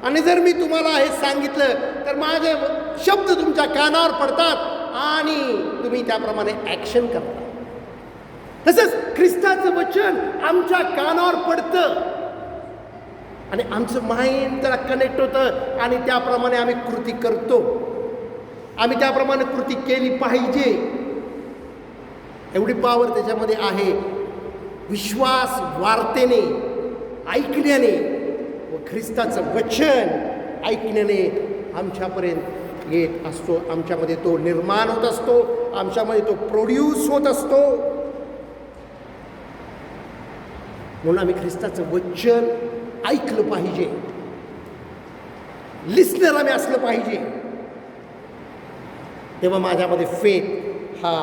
S1: आणि जर मी तुम्हाला हे सांगितलं तर माझे शब्द तुमच्या कानावर पडतात आणि तुम्ही त्याप्रमाणे ॲक्शन करता. तसंच ख्रिस्ताचं वचन आमच्या कानावर पडतं आणि आमचं माइंड त्याला कनेक्ट होतं आणि त्याप्रमाणे आम्ही कृती करतो. आम्ही त्याप्रमाणे कृती केली पाहिजे. एवढी पॉवर त्याच्यामध्ये आहे. विश्वास वार्तेने, ऐकण्याने व ख्रिस्ताचं वचन ऐकण्याने आमच्यापर्यंत येत असतो. आमच्यामध्ये तो निर्माण होत असतो, आमच्यामध्ये तो प्रोड्यूस होत असतो. म्हणून आम्ही ख्रिस्ताचं वचन ऐकलं पाहिजे. लिस्नर आम्ही असलं पाहिजे. तेव्हा माझ्यामध्ये फेथ हा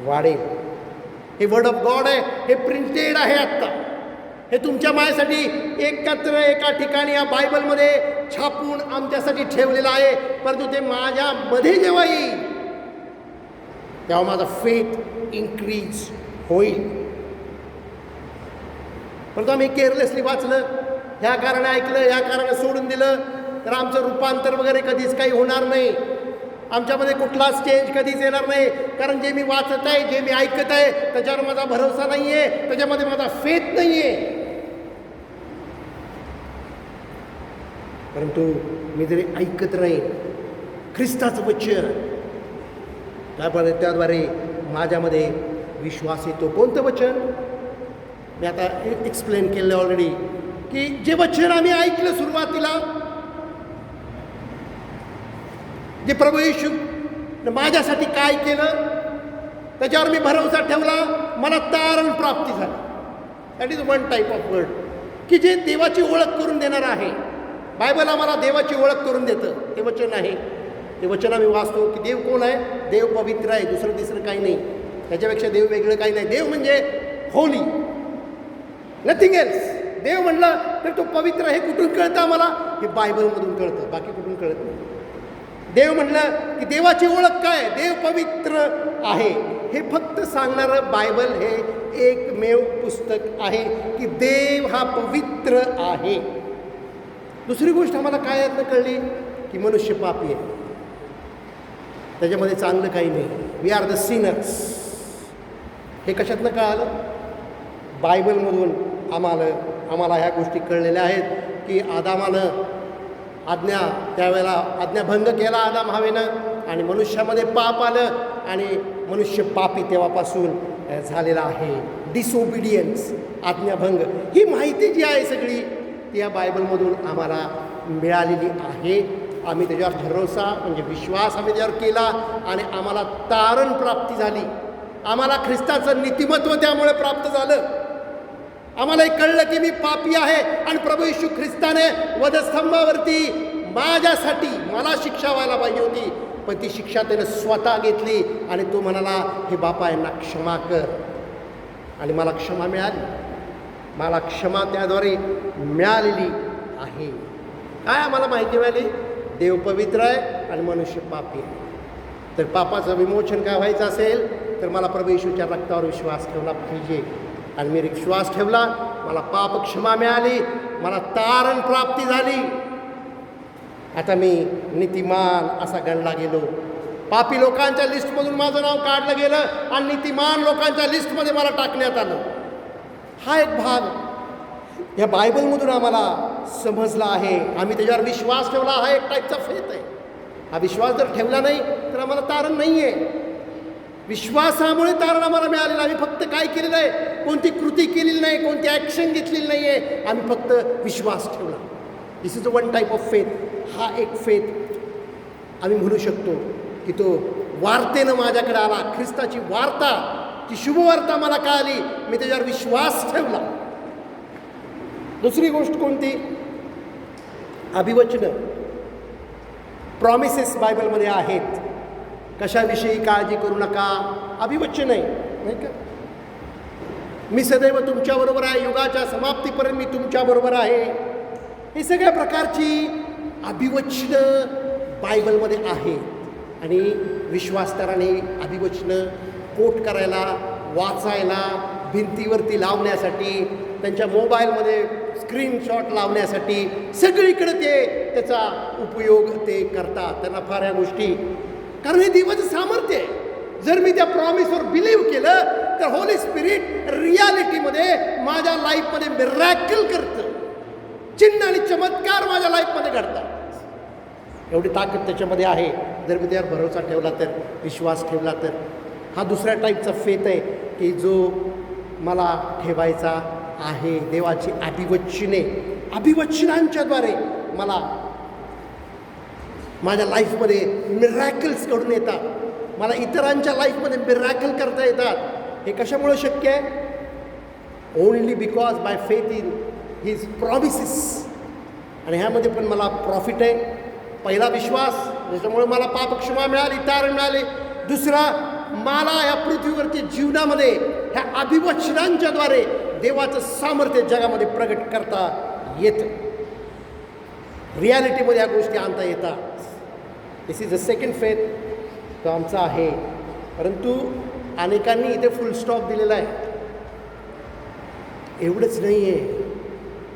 S1: वाढेल. हे वर्ड ऑफ गॉड आहे, हे प्रिंटेड आहे. आत्ता हे तुमच्या माझ्यासाठी एकत्र एका ठिकाणी या बायबलमध्ये छापून आमच्यासाठी ठेवलेलं आहे. परंतु ते माझ्यामध्ये जेव्हा येईल तेव्हा माझा फेथ इन्क्रीज होईल. परंतु आम्ही केअरलेसली वाचलं, ह्या कारणे ऐकलं, ह्या कारणे सोडून दिलं तर आमचं रूपांतर वगैरे कधीच काही होणार नाही. आमच्यामध्ये कुठलाच चेंज कधीच येणार नाही. कारण जे मी वाचत आहे, जे मी ऐकत आहे त्याच्यावर माझा भरोसा नाही आहे, त्याच्यामध्ये माझा फेथ नाही आहे. परंतु मी जरी ऐकत राहीन ख्रिस्ताचं वचन, त्याद्वारे माझ्यामध्ये विश्वास येतो. कोणतं वचन? मी आता एक्सप्लेन केलं ऑलरेडी की जे वचन आम्ही ऐकलं सुरुवातीला, जे प्रभू येशू माझ्यासाठी काय केलं त्याच्यावर मी भरोसा ठेवला, मला तारण प्राप्ती झाली. That is one type of word की जे देवाची ओळख करून देणार आहे. बायबल आम्हाला देवाची ओळख करून देतं, ते वचन आहे. ते वचन आम्ही वाचतो की देव कोण आहे? देव पवित्र आहे, दुसरं तिसरं काही नाही. त्याच्यापेक्षा देव वेगळं काही नाही. देव म्हणजे होली, नथिंग एल्स. देव म्हणलं तर तो पवित्र. हे कुठून कळतं आम्हाला? हे बायबलमधून कळतं, बाकी कुठून कळत नाही. देव म्हणलं की देवाची ओळख काय? देव पवित्र आहे. हे फक्त सांगणारं बायबल हे एकमेव पुस्तक आहे की देव हा पवित्र आहे. दुसरी गोष्ट आम्हाला काय यातनं कळली की मनुष्य पापी आहे, त्याच्यामध्ये चांगलं काही नाही. We are the sinners. हे कशातनं कळालं? बायबलमधून आम्हाला ह्या गोष्टी कळलेल्या आहेत की आदामानं त्यावेळेला आज्ञाभंग केला आदाम हवेनं आणि मनुष्यामध्ये पाप आलं आणि मनुष्य पापी तेव्हापासून झालेला आहे. डिसओबिडियन्स, आज्ञाभंग, ही माहिती जी आहे सगळी ती या बायबलमधून आम्हाला मिळालेली आहे. आम्ही त्याच्यावर भरोसा म्हणजे विश्वास आम्ही त्याच्यावर केला आणि आम्हाला तारण प्राप्ती झाली. आम्हाला ख्रिस्ताचं नीतिमत्व त्यामुळे प्राप्त झालं. आम्हाला हे कळलं की मी पापी आहे आणि प्रभू येशू ख्रिस्ताने वधस्तंभावरती माझ्यासाठी मला शिक्षा व्हायला पाहिजे होती, पण ती शिक्षा त्याने स्वतः घेतली आणि तो म्हणाला हे बापा यांना क्षमा कर, आणि मला क्षमा मिळाली. मला क्षमा त्याद्वारे मिळालेली आहे. काय आम्हाला माहिती मिळाली? देव पवित्र आहे आणि मनुष्य पापी आहे. तर पापाचं विमोचन काय व्हायचं असेल तर मला प्रभू येशूच्या रक्तावर विश्वास ठेवला पाहिजे. आणि मी विश्वास ठेवला, मला पाप क्षमा मिळाली, मला तारण प्राप्ती झाली. आता मी नीतिमान असा गणला गेलो. पापी लोकांच्या लिस्टमधून माझं नाव काढलं गेलं आणि नीतिमान लोकांच्या लिस्टमध्ये मला टाकण्यात आलं. हा एक भाग या बायबलमधून आम्हाला समजला आहे. आम्ही त्याच्यावर विश्वास ठेवला. हा एक टाईपचा फेथ आहे. हा विश्वास जर ठेवला नाही तर आम्हाला तारण नाही आहे. विश्वासामुळे तारण आम्हाला मिळालेलं. आम्ही फक्त काय केलेलं आहे? कोणती कृती केलेली नाही, कोणती ॲक्शन घेतलेली नाही आहे. आम्ही फक्त विश्वास ठेवला. This is a one type of faith. हा एक फेथ आम्ही म्हणू शकतो की तो वार्तेनं माझ्याकडे आला. ख्रिस्ताची वार्ता, ती शुभवार्ता मला कळाली, मी त्याच्यावर विश्वास ठेवला. दुसरी गोष्ट कोणती? अभिवचनं, प्रॉमिसेस बायबलमध्ये आहेत. कशाविषयी काळजी करू नका, अभिवचन आहे, नाही का? मी सदैव तुमच्याबरोबर आहे, युगाच्या समाप्तीपर्यंत मी तुमच्याबरोबर आहे. हे सगळ्या प्रकारची अभिवचनं बायबलमध्ये आहेत. आणि विश्वासदाराने अभिवचनं कोट करायला, वाचायला, भिंतीवरती लावण्यासाठी, त्यांच्या मोबाईलमध्ये स्क्रीनशॉट लावण्यासाठी सगळीकडे त्याचा उपयोग ते करतात. त्यांना फार या गोष्टी, कारण हे देवाचं सामर्थ्य आहे. जर मी त्या प्रॉमिसवर बिलीव्ह केलं तर होली स्पिरिट रियालिटीमध्ये माझ्या लाईफमध्ये मिरॅकल करतं. चिन्ह आणि चमत्कार माझ्या लाईफमध्ये घडतात. एवढी ताकद त्याच्यामध्ये आहे. जर मी त्यावर भरोसा ठेवला तर, विश्वास ठेवला तर. हा दुसऱ्या टाईपचा फेथ आहे की जो मला ठेवायचा आहे. देवाची अभिवचने, अभिवचनांच्याद्वारे मला माझ्या लाईफमध्ये मिरॅकल्स घडून येतात. मला इतरांच्या लाईफमध्ये मिरॅकल करता येतात. हे कशामुळे शक्य आहे? Only because by faith in his promises. आणि ह्यामध्ये पण मला प्रॉफिट आहे. पहिला विश्वास, ज्याच्यामुळे मला पापक्षमा मिळाली, तारण मिळाले. दुसरा, मला या पृथ्वीवरती जीवनामध्ये ह्या अभिवचनांच्याद्वारे देवाचं सामर्थ्य जगामध्ये प्रगट करता येतं. रियालिटीमध्ये या गोष्टी आणता येतात. दिस इज अ सेकंड फेथ, तो आमचा आहे. परंतु अनेकांनी इथे फुल स्टॉप दिलेला आहे. एवढंच नाही आहे,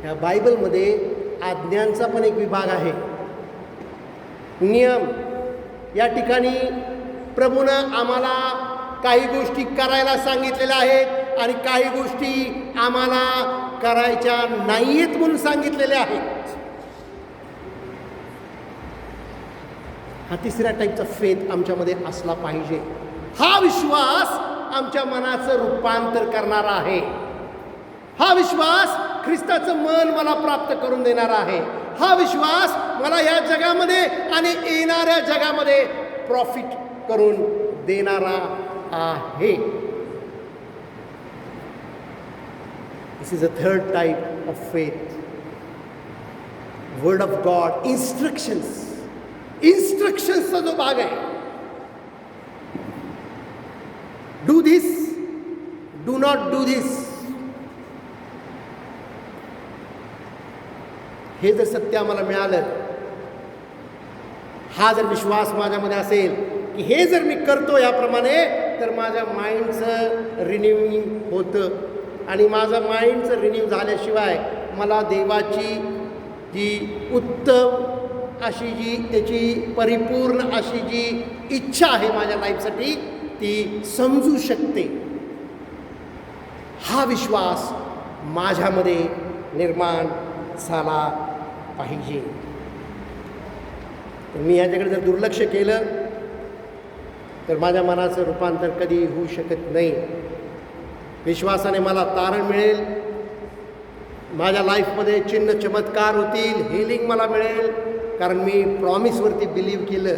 S1: ह्या बायबलमध्ये आज्ञांचा पण एक विभाग आहे, नियम. या ठिकाणी प्रभूनं आम्हाला काही गोष्टी करायला सांगितलेल्या आहेत आणि काही गोष्टी आम्हाला करायच्या नाही आहेत म्हणून सांगितलेल्या आहेत. हा तिसऱ्या टाईपचा फेथ आमच्यामध्ये असला पाहिजे. हा विश्वास आमच्या मनाचं रूपांतर करणारा आहे. हा विश्वास ख्रिस्ताचं मन मला प्राप्त करून देणारा आहे. हा विश्वास मला या जगामध्ये आणि येणाऱ्या जगामध्ये प्रॉफिट करून देणारा आहे. This is a third type of faith. Word of God, instructions. इन्स्ट्रक्शन्सचा जो भाग आहे, do this, do not do this, हे जर सत्य आम्हाला मिळालं हा जर विश्वास माझ्यामध्ये असेल की हे जर मी करतो याप्रमाणे, तर माझ्या माइंडचं रिन्यूइंग होतं. आणि माझं माइंडचं रिन्यू झाल्याशिवाय मला देवाची जी उत्तम अशी जी त्याची परिपूर्ण अशी जी इच्छा आहे माझ्या लाईफसाठी ती समजू शकते. हा विश्वास माझ्यामध्ये निर्माण झाला पाहिजे. मी ह्याच्याकडे जर दुर्लक्ष केलं तर माझ्या मनाचं रूपांतर कधी होऊ शकत नाही. विश्वासाने मला तारण मिळेल, माझ्या लाईफमध्ये चिन्ह चमत्कार होतील, हिलिंग मला मिळेल, कारण मी प्रॉमिसवरती बिलीव केलं.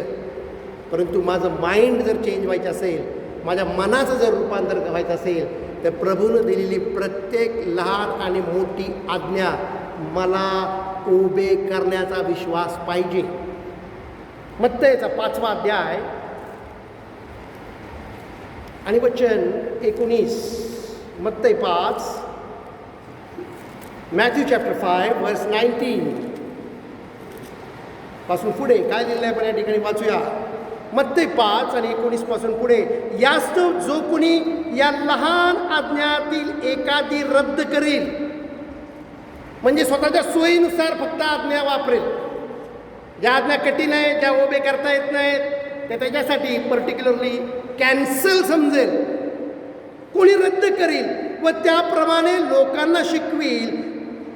S1: परंतु माझं माइंड जर चेंज व्हायचं असेल, माझ्या मनाचं जर रूपांतर व्हायचं असेल, तर प्रभूनं दिलेली प्रत्येक लहान आणि मोठी आज्ञा मला उभे करण्याचा विश्वास पाहिजे. मत्तईचा 5वा अध्याय आणि वचन 19. मत्तई 5, मॅथ्यू चॅप्टर 5 वर्स 19 पासून पुढे काय लिहिलं आहे आपण या ठिकाणी वाचूया. मत्तई 5 आणि 19 पासून पुढे. यास्तव जो कोणी या लहान आज्ञातील एखादी रद्द करील, म्हणजे स्वतःच्या सोयीनुसार फक्त आज्ञा वापरेल, ज्या आज्ञा कठीण आहे, ज्या उभे करता येत नाहीत, ते त्याच्यासाठी पर्टिक्युलरली कॅन्सल समजेल, कोणी रद्द करील व त्याप्रमाणे लोकांना शिकवील,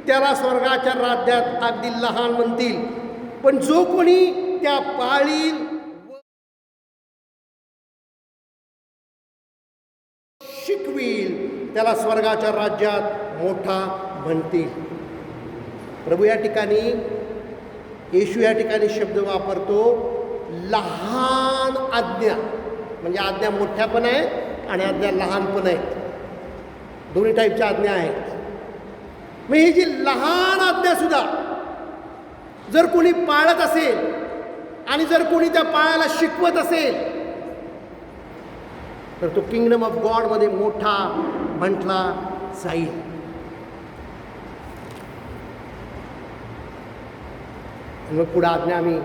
S1: त्याला स्वर्गाच्या राज्यात अगदी लहान म्हणतील. पण जो कोणी त्या पाळील शिकवील, त्याला स्वर्गाच्या राज्यात मोठा म्हणतील. प्रभू या ठिकाणी, येशू या ठिकाणी शब्द वापरतो लहान आज्ञा. म्हणजे आज्ञा मोठ्या पण आहेत आणि आज्ञा लहान पण आहेत, दोन्ही टाईपच्या आज्ञा आहेत. मग ही जी लहान आज्ञा सुद्धा जर कोणी पाळत असेल आणि जर कोणी त्या पाळायला शिकवत असेल, तर तो किंगडम ऑफ गॉडमध्ये मोठा म्हटला जाईल. मग पुढं आज्ञा आम्ही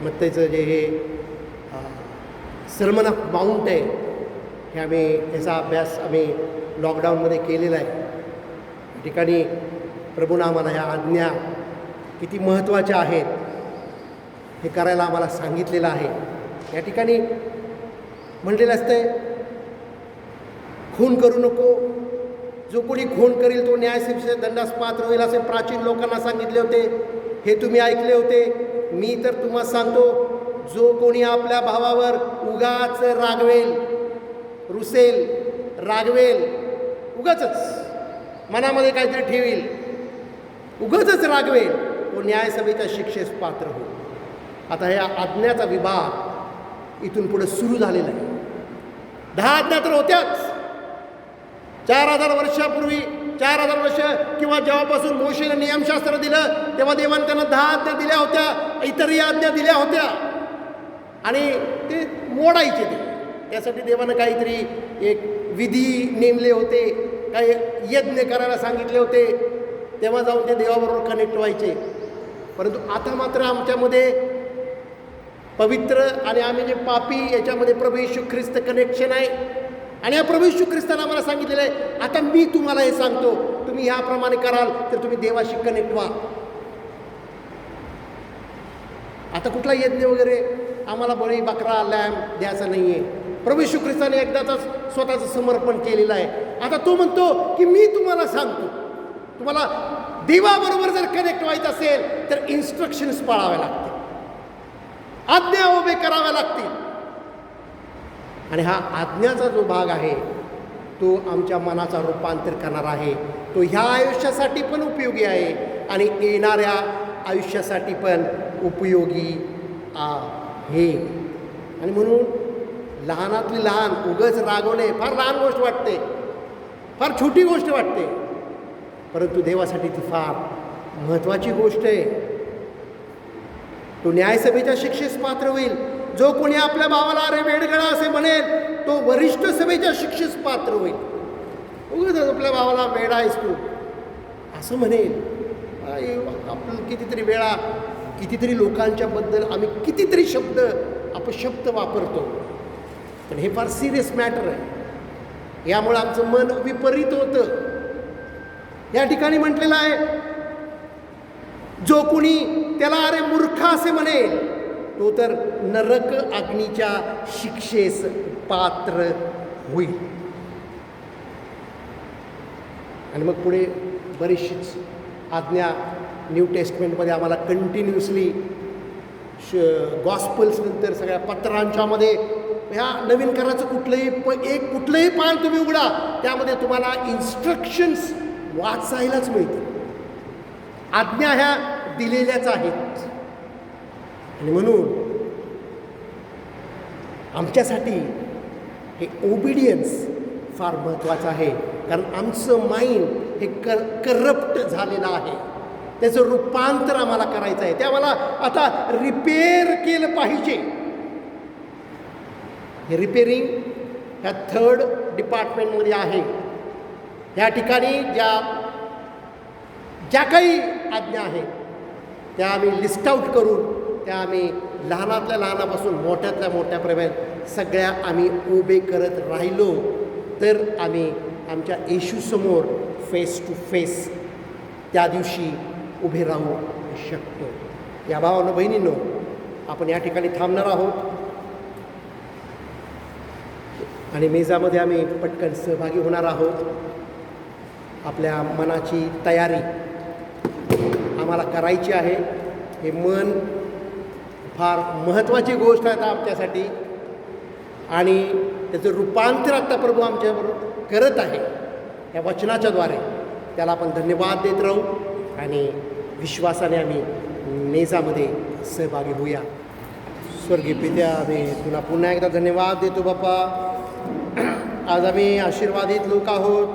S1: मत्तईचं जे हे सर्मन ऑफ माउंट आहे, हे आम्ही त्याचा अभ्यास आम्ही लॉकडाऊनमध्ये केलेला आहे. या ठिकाणी प्रभूनं आम्हाला ह्या आज्ञा किती महत्त्वाच्या आहेत हे करायला आम्हाला सांगितलेलं आहे. या ठिकाणी म्हटलेलं असतंय, खून करू नको, जो कोणी खून करील तो न्यायशिक्षेच्या दंडास पात्र होईल, असे प्राचीन लोकांना सांगितले होते. हे तुम्ही ऐकले होते. मी तर तुम्हाला सांगतो, जो कोणी आपल्या भावावर उगाच रागवेल, रुसेल, रागवेल, उगाचच मनामध्ये काहीतरी ठेवील, उगाचच रागवेल, तो न्यायसभेच्या शिक्षेस पात्र होईल. आता या आज्ञाचा विभाग इथून पुढे सुरू झालेला आहे. 10 आज्ञा तर होत्याच. 4000 वर्षापूर्वी, 4000 वर्ष किंवा जेव्हापासून मोशेने नियमशास्त्र दिलं, तेव्हा देवाने त्यांना 10 आज्ञा दिल्या होत्या, इतरही आज्ञा दिल्या होत्या. आणि ते मोडायचे ते, त्यासाठी देवानं काहीतरी एक विधी नेमले होते, काही यज्ञ करायला सांगितले होते, तेव्हा जाऊन ते देवाबरोबर कनेक्ट व्हायचे. परंतु आता मात्र आमच्यामध्ये पवित्र आणि आम्ही जे पापी, याच्यामध्ये प्रभू येशू ख्रिस्त कनेक्शन आहे. आणि या प्रभू येशू ख्रिस्ताने आम्हाला सांगितलेलं आहे, आता मी तुम्हाला हे सांगतो, तुम्ही ह्याप्रमाणे कराल तर तुम्ही देवाशी कनेक्ट व्हा. आता कुठला यज्ञ वगैरे आम्हाला बळी, बकरा, लॅम्प द्यायचा नाही आहे. प्रभू येशू ख्रिस्ताने एकदाच स्वतःचं समर्पण केलेलं आहे. आता तो म्हणतो की मी तुम्हाला सांगतो, तुम्हाला देवाबरोबर जर कनेक्ट व्हायचं असेल तर इन्स्ट्रक्शन्स पाळाव्या लागतील, आज्ञा उभे कराव्या लागतील. आणि हा आज्ञाचा जो भाग आहे तो आमच्या मनाचा रूपांतर करणार आहे. तो ह्या आयुष्यासाठी पण उपयोगी आहे आणि येणाऱ्या आयुष्यासाठी पण उपयोगी आहे. आणि म्हणून लहानातली लहान, उगाच रागवणे फार लहान गोष्ट वाटते, फार छोटी गोष्ट वाटते, परंतु देवासाठी ती फार महत्त्वाची गोष्ट आहे. तो न्यायसभेच्या शिक्षेस पात्र होईल. जो कोणी आपल्या भावाला अरे वेडगळा असे म्हणेल, तो वरिष्ठ सभेच्या शिक्षेस पात्र होईल. उगाच आपल्या भावाला वेडा आहेस तू असं म्हणेल. आपण कितीतरी वेळा कितीतरी लोकांच्याबद्दल आम्ही कितीतरी अपशब्द वापरतो, पण हे फार सिरियस मॅटर आहे. यामुळे आमचं मन विपरीत होतं. या ठिकाणी म्हटलेलं आहे, जो कुणी त्याला अरे मूर्ख असे म्हणेल तो तर नरक अग्नीच्या शिक्षेस पात्र होईल. आणि मग पुढे बरीचशीच आज्ञा न्यू टेस्टमेंटमध्ये आम्हाला कंटिन्युअसली गॉस्पल्स नंतर सगळ्या पत्रांच्यामध्ये ह्या नवीन कराराचं कुठलंही पान तुम्ही उघडा, त्यामध्ये तुम्हाला इन्स्ट्रक्शन्स वाचायलाच मिळतील. आज्ञा ह्या दिलेल्याच आहेत. आणि म्हणून आमच्यासाठी हे ओबिडियन्स फार महत्त्वाचं आहे, कारण आमचं माइंड हे करप्ट झालेलं आहे. त्याचं रूपांतर आम्हाला करायचं आहे, ते आम्हाला आता रिपेअर केलं पाहिजे. हे रिपेअरिंग ह्या 3rd डिपार्टमेंटमध्ये आहे. या ठिकाणी ज्या काही आज्ञा आहेत त्या आम्ही लिस्ट आऊट करून त्या आम्ही लहानातल्या लहानापासून मोठ्यातल्या मोठ्यापर्यंत सगळ्या आम्ही उभे करत राहिलो तर आम्ही आमच्या येशूसमोर फेस टू फेस त्या दिवशी उभे राहू शकतो. या भावांनो बहिणींनो, आपण या ठिकाणी थांबणार आहोत आणि मेजामध्ये आम्ही पटकन सहभागी होणार आहोत. आपल्या मनाची तयारी आम्हाला करायची आहे. हे मन फार महत्त्वाची गोष्ट आहे आमच्यासाठी आणि त्याचं रूपांतर आत्ता प्रभू आमच्याबरोबर करत आहे या वचनाच्याद्वारे. त्याला आपण धन्यवाद देत राहू आणि विश्वासाने आम्ही मेजामध्ये सहभागी होऊया. स्वर्गीय पित्या, आम्ही तुला पुन्हा एकदा धन्यवाद देतो बाप्पा. आज आम्ही आशीर्वादित लोक आहोत.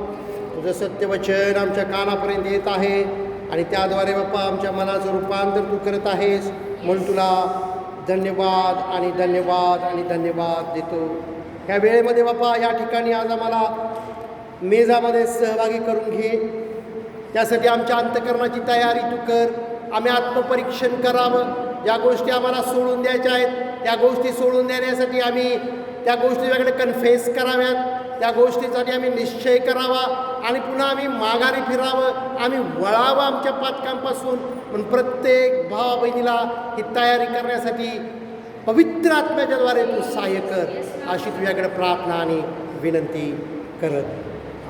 S1: तुझं सत्यवचन आमच्या कानापर्यंत येत आहे आणि त्याद्वारे बाप्पा आमच्या मनाचं रूपांतर तू करत आहेस, म्हणून तुला धन्यवाद आणि धन्यवाद आणि धन्यवाद देतो. ह्या वेळेमध्ये बाप्पा या ठिकाणी आज आम्हाला मेजामध्ये सहभागी करून घे. त्यासाठी आमच्या अंतःकरणाची तयारी तू कर. आम्ही आत्मपरीक्षण करावं. ज्या गोष्टी आम्हाला सोडून द्यायच्या आहेत त्या गोष्टी सोडून देण्यासाठी आम्ही त्या गोष्टीकडे कन्फेस कराव्यात. त्या गोष्टीसाठी आम्ही निश्चय करावा आणि पुन्हा आम्ही माघारी फिरावं. आम्ही वळावं आमच्या पातकांपासून. म्हणून प्रत्येक भावा बहिणीला ही तयारी करण्यासाठी पवित्र आत्म्याच्याद्वारे तू सहाय्य कर, अशी तुझ्याकडे प्रार्थना आणि विनंती करत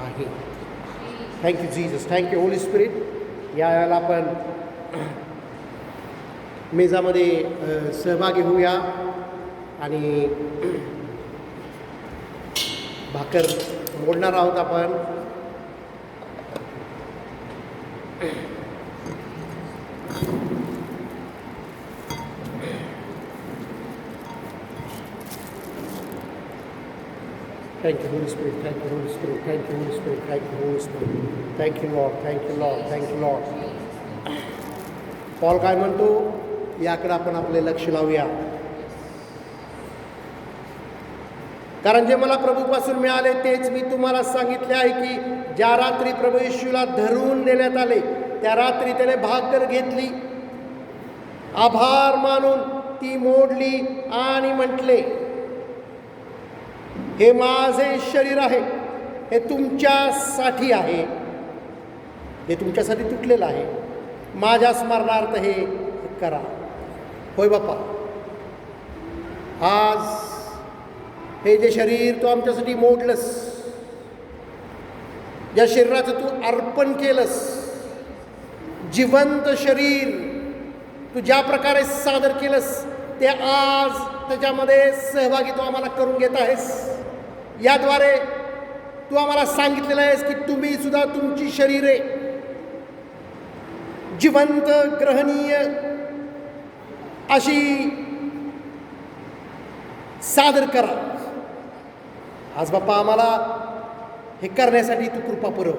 S1: आहे. Thank you Jesus, thank you Holy spirit. याला आपण मेजामध्ये सहभागी होऊया आणि भाकर मोडणार आहोत आपण. Thank you, Holy Spirit. Thank you, Holy Spirit. Thank you, Holy Spirit. Thank you, Holy Spirit. Thank you, Lord. Thank you, Lord. Thank you, Lord. Paul काय म्हणतो याकडे आपण आपले लक्ष लावूया. कारण जे मला प्रभूपासून मिळाले तेच मी तुम्हाला सांगितले आहे की ज्या रात्री प्रभू येशूला धरून नेण्यात आले त्या रात्री त्याने भाकर घेतली, आभार मानून ती मोडली आणि म्हटले, हे माझे शरीर आहे, हे तुमच्यासाठी आहे, हे तुमच्यासाठी तुटलेलं आहे, माझ्या स्मरणार्थ हे करा. होय बाप्पा, आज हे जे शरीर तू आमच्यासाठी मोडलंस, या शरीराचं तू अर्पण केलंस, जिवंत शरीर तू ज्या प्रकारे सादर केलंस ते आज त्याच्यामध्ये सहभागी तू आम्हाला करून घेत आहेस. याद्वारे तू आम्हाला सांगितलेलं आहेस की तुम्ही सुद्धा तुमची शरीरे जिवंत ग्रहणीय अशी सादर करा. आज बाप्पा आम्हाला हे करण्यासाठी तू कृपा पुरव.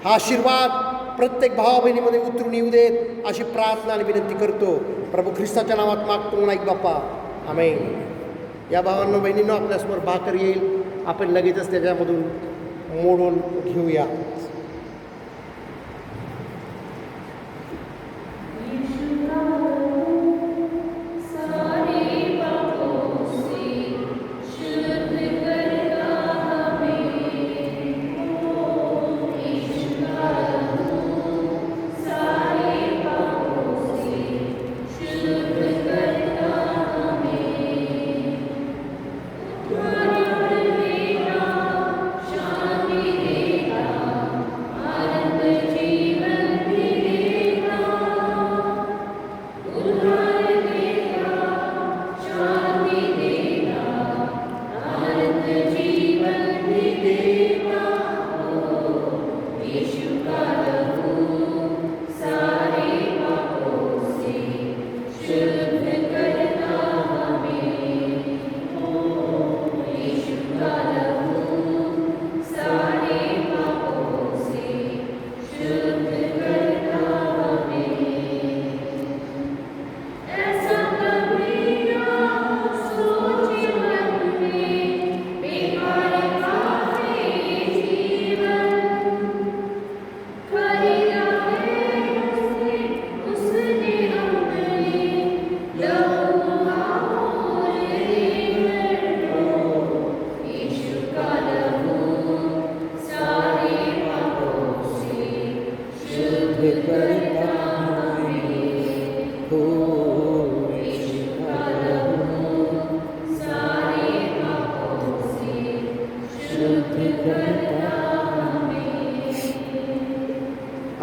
S1: हा आशीर्वाद प्रत्येक भावा बहिणीमध्ये उतरून येऊ देत अशी प्रार्थना आणि विनंती करतो. प्रभू ख्रिस्ताच्या नावात मागतो ऐक बाप्पा, आमेन. या भावांनो बहिणींनो, आपल्यासमोर भाकर येईल, आपण लगेचच त्याच्यामधून मोडून घेऊया.
S2: You should know.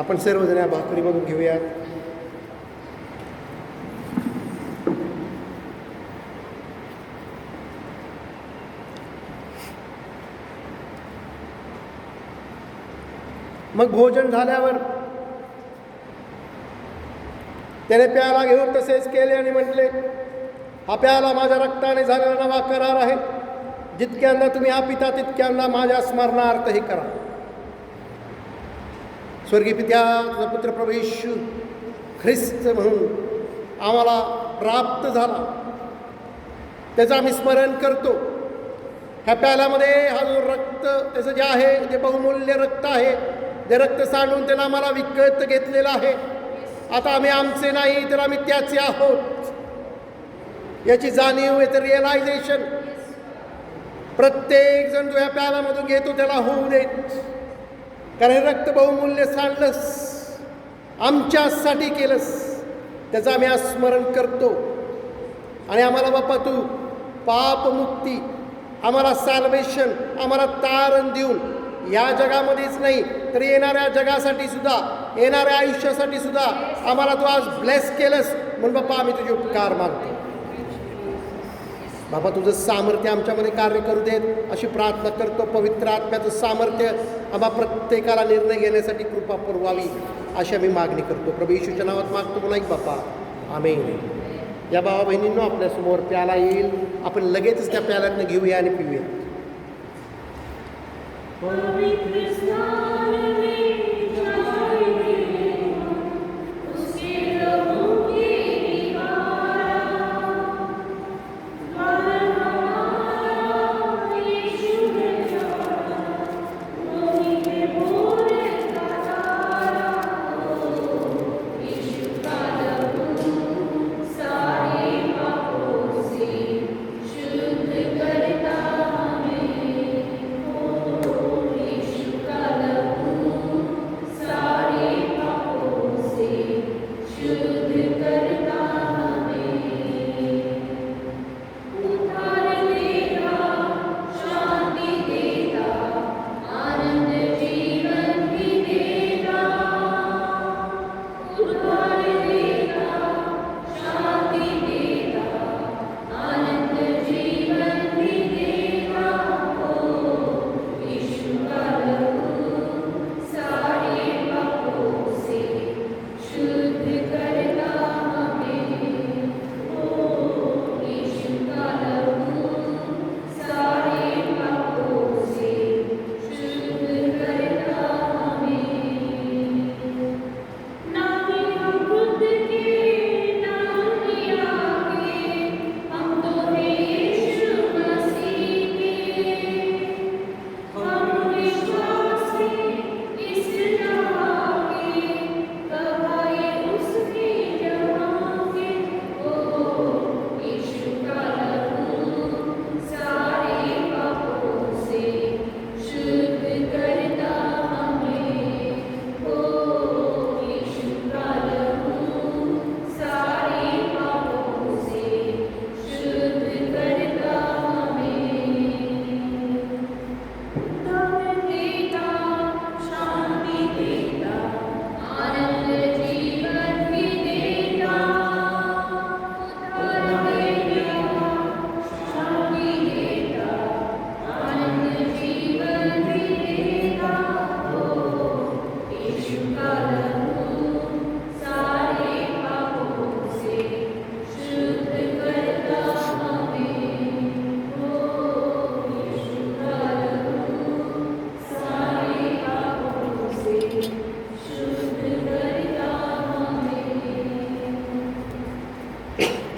S1: आपण सर्वजण या भाकरीमधून घेऊयात. मग भोजन झाल्यावर त्याने प्याला घेऊन तसेच केले आणि म्हटले, हा प्याला माझ्या रक्ताने झालेला नवा करार आहे. जितक्यांदा तुम्ही हा पिता तितक्यांदा माझ्या स्मरणार्थ हे करा. स्वर्गीय पित्या, तुझा पुत्र प्रभू येशू ख्रिस्त म्हणून आम्हाला प्राप्त झाला, त्याचं आम्ही स्मरण करतो. ह्या प्याल्यामध्ये हा जो रक्त त्याचं जे आहे ते बहुमूल्य रक्त आहे, ते रक्त सांडून त्यानं आम्हाला विकत घेतलेलं आहे. आता आम्ही आमचे नाही तर आम्ही त्याचे आहोत याची जाणीव, याचं रिअलायझेशन प्रत्येक जण जो ह्या प्याल्यामधून घेतो त्याला होऊ देत. कारण हे रक्त बहुमूल्य सांडलंस, आमच्यासाठी केलंस, त्याचं आम्ही आज स्मरण करतो. आणि आम्हाला बाप्पा तू पापमुक्ती, आम्हाला सॅल्वेशन, आम्हाला तारण देऊन या जगामध्येच नाही तर येणाऱ्या जगासाठी सुद्धा, येणाऱ्या आयुष्यासाठी सुद्धा आम्हाला तू आज ब्लेस केलंस. म्हणून बाप्पा आम्ही तुझे उपकार मानतो. बाबा तुझं सामर्थ्य आमच्यामध्ये कार्य करू देत अशी प्रार्थना करतो. पवित्र आत्म्याचं सामर्थ्य आम्हा प्रत्येकाला निर्णय घेण्यासाठी कृपा पुरवावी अशी आम्ही मागणी करतो. प्रभू येशूच्या नावात मागतो म्हणा बापा, आमेन. या भावा बहिणींनो, आपल्यासमोर प्याला येईल, आपण लगेचच त्या प्याल्यातनं घेऊया आणि पिऊया.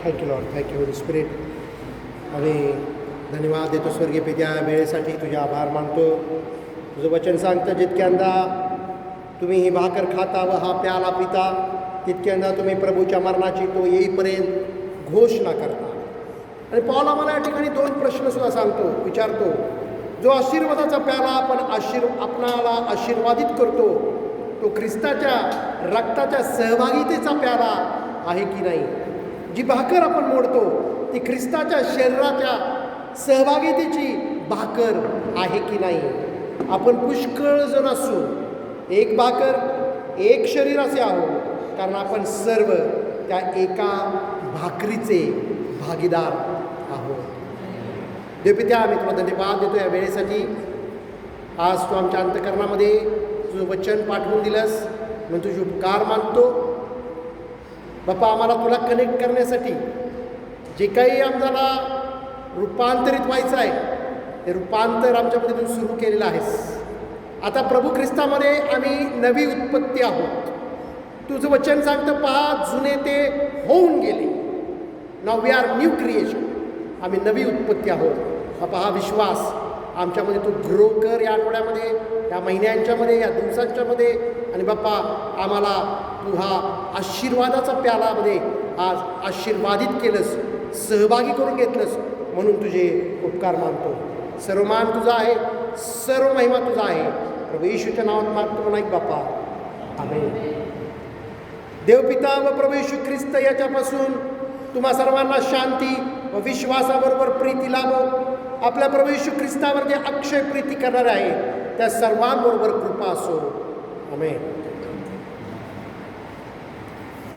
S1: Thank you Lord, thank you Holy Spirit. आम्ही धन्यवाद देतो स्वर्गीय पित्या वेळेसाठी, तुझे आभार मानतो. तुझं वचन सांगतं जितक्यांदा तुम्ही ही भाकर खाता व हा प्याला पिता, तितक्यांदा तुम्ही प्रभूच्या मरणाची तो येईपर्यंत घोषणा करता. आणि पौल आम्हाला या ठिकाणी 2 प्रश्नसुद्धा सांगतो, विचारतो. जो आशीर्वादाचा प्याला आपण आपणाला आशीर्वादित करतो, तो ख्रिस्ताच्या रक्ताच्या सहभागितेचा प्याला आहे की नाही? जी भाकर आपण मोडतो ती ख्रिस्ताच्या शरीराच्या सहभागितेची भाकर आहे की नाही? आपण पुष्कळ जण असू, एक भाकर एक शरीर असे आहोत, कारण आपण सर्व त्या एका भाकरीचे भागीदार आहोत. देवपित्या, आम्ही तुला धन्यवाद देतो या वेळेसाठी. आज तू आमच्या अंतःकरणामध्ये तुझं वचन पाठवून दिलंस म्हणून तुझे उपकार मानतो. बाप्पा, आम्हाला तुला कनेक्ट करण्यासाठी जे काही आम्हाला रूपांतरित व्हायचं आहे ते रूपांतर आमच्यामध्ये तू सुरू केलेलं आहेस. आता प्रभू ख्रिस्तामध्ये आम्ही नवी उत्पत्ती आहोत. तुझं वचन सांगतं, पहा जुने ते होऊन गेले. Now we R new creation. आम्ही नवी उत्पत्ती आहोत. बापा, हा विश्वास आमच्यामध्ये तू ग्रो कर या आठवड्यामध्ये, या महिन्यांच्यामध्ये, या दिवसांच्यामध्ये. आणि बाप्पा, आम्हाला तू हा आशीर्वादाचा प्यालामध्ये आज आशीर्वादित केलंस, सहभागी करून घेतलंस, म्हणून तुझे उपकार मानतो. सर्व मान तुझा आहे, सर्व महिमा तुझा आहे. प्रभू येशूच्या नावात मागतो नाही बाप्पा, आमेन. देवपिता व प्रभू येशू ख्रिस्त याच्यापासून तुम्हा सर्वांना शांती व विश्वासाबरोबर प्रीती लाभो. आपल्या प्रभू येशू ख्रिस्तावर जे अक्षय प्रीती करणारे आहे त्या सर्वांबरोबर कृपा असो. आमेन.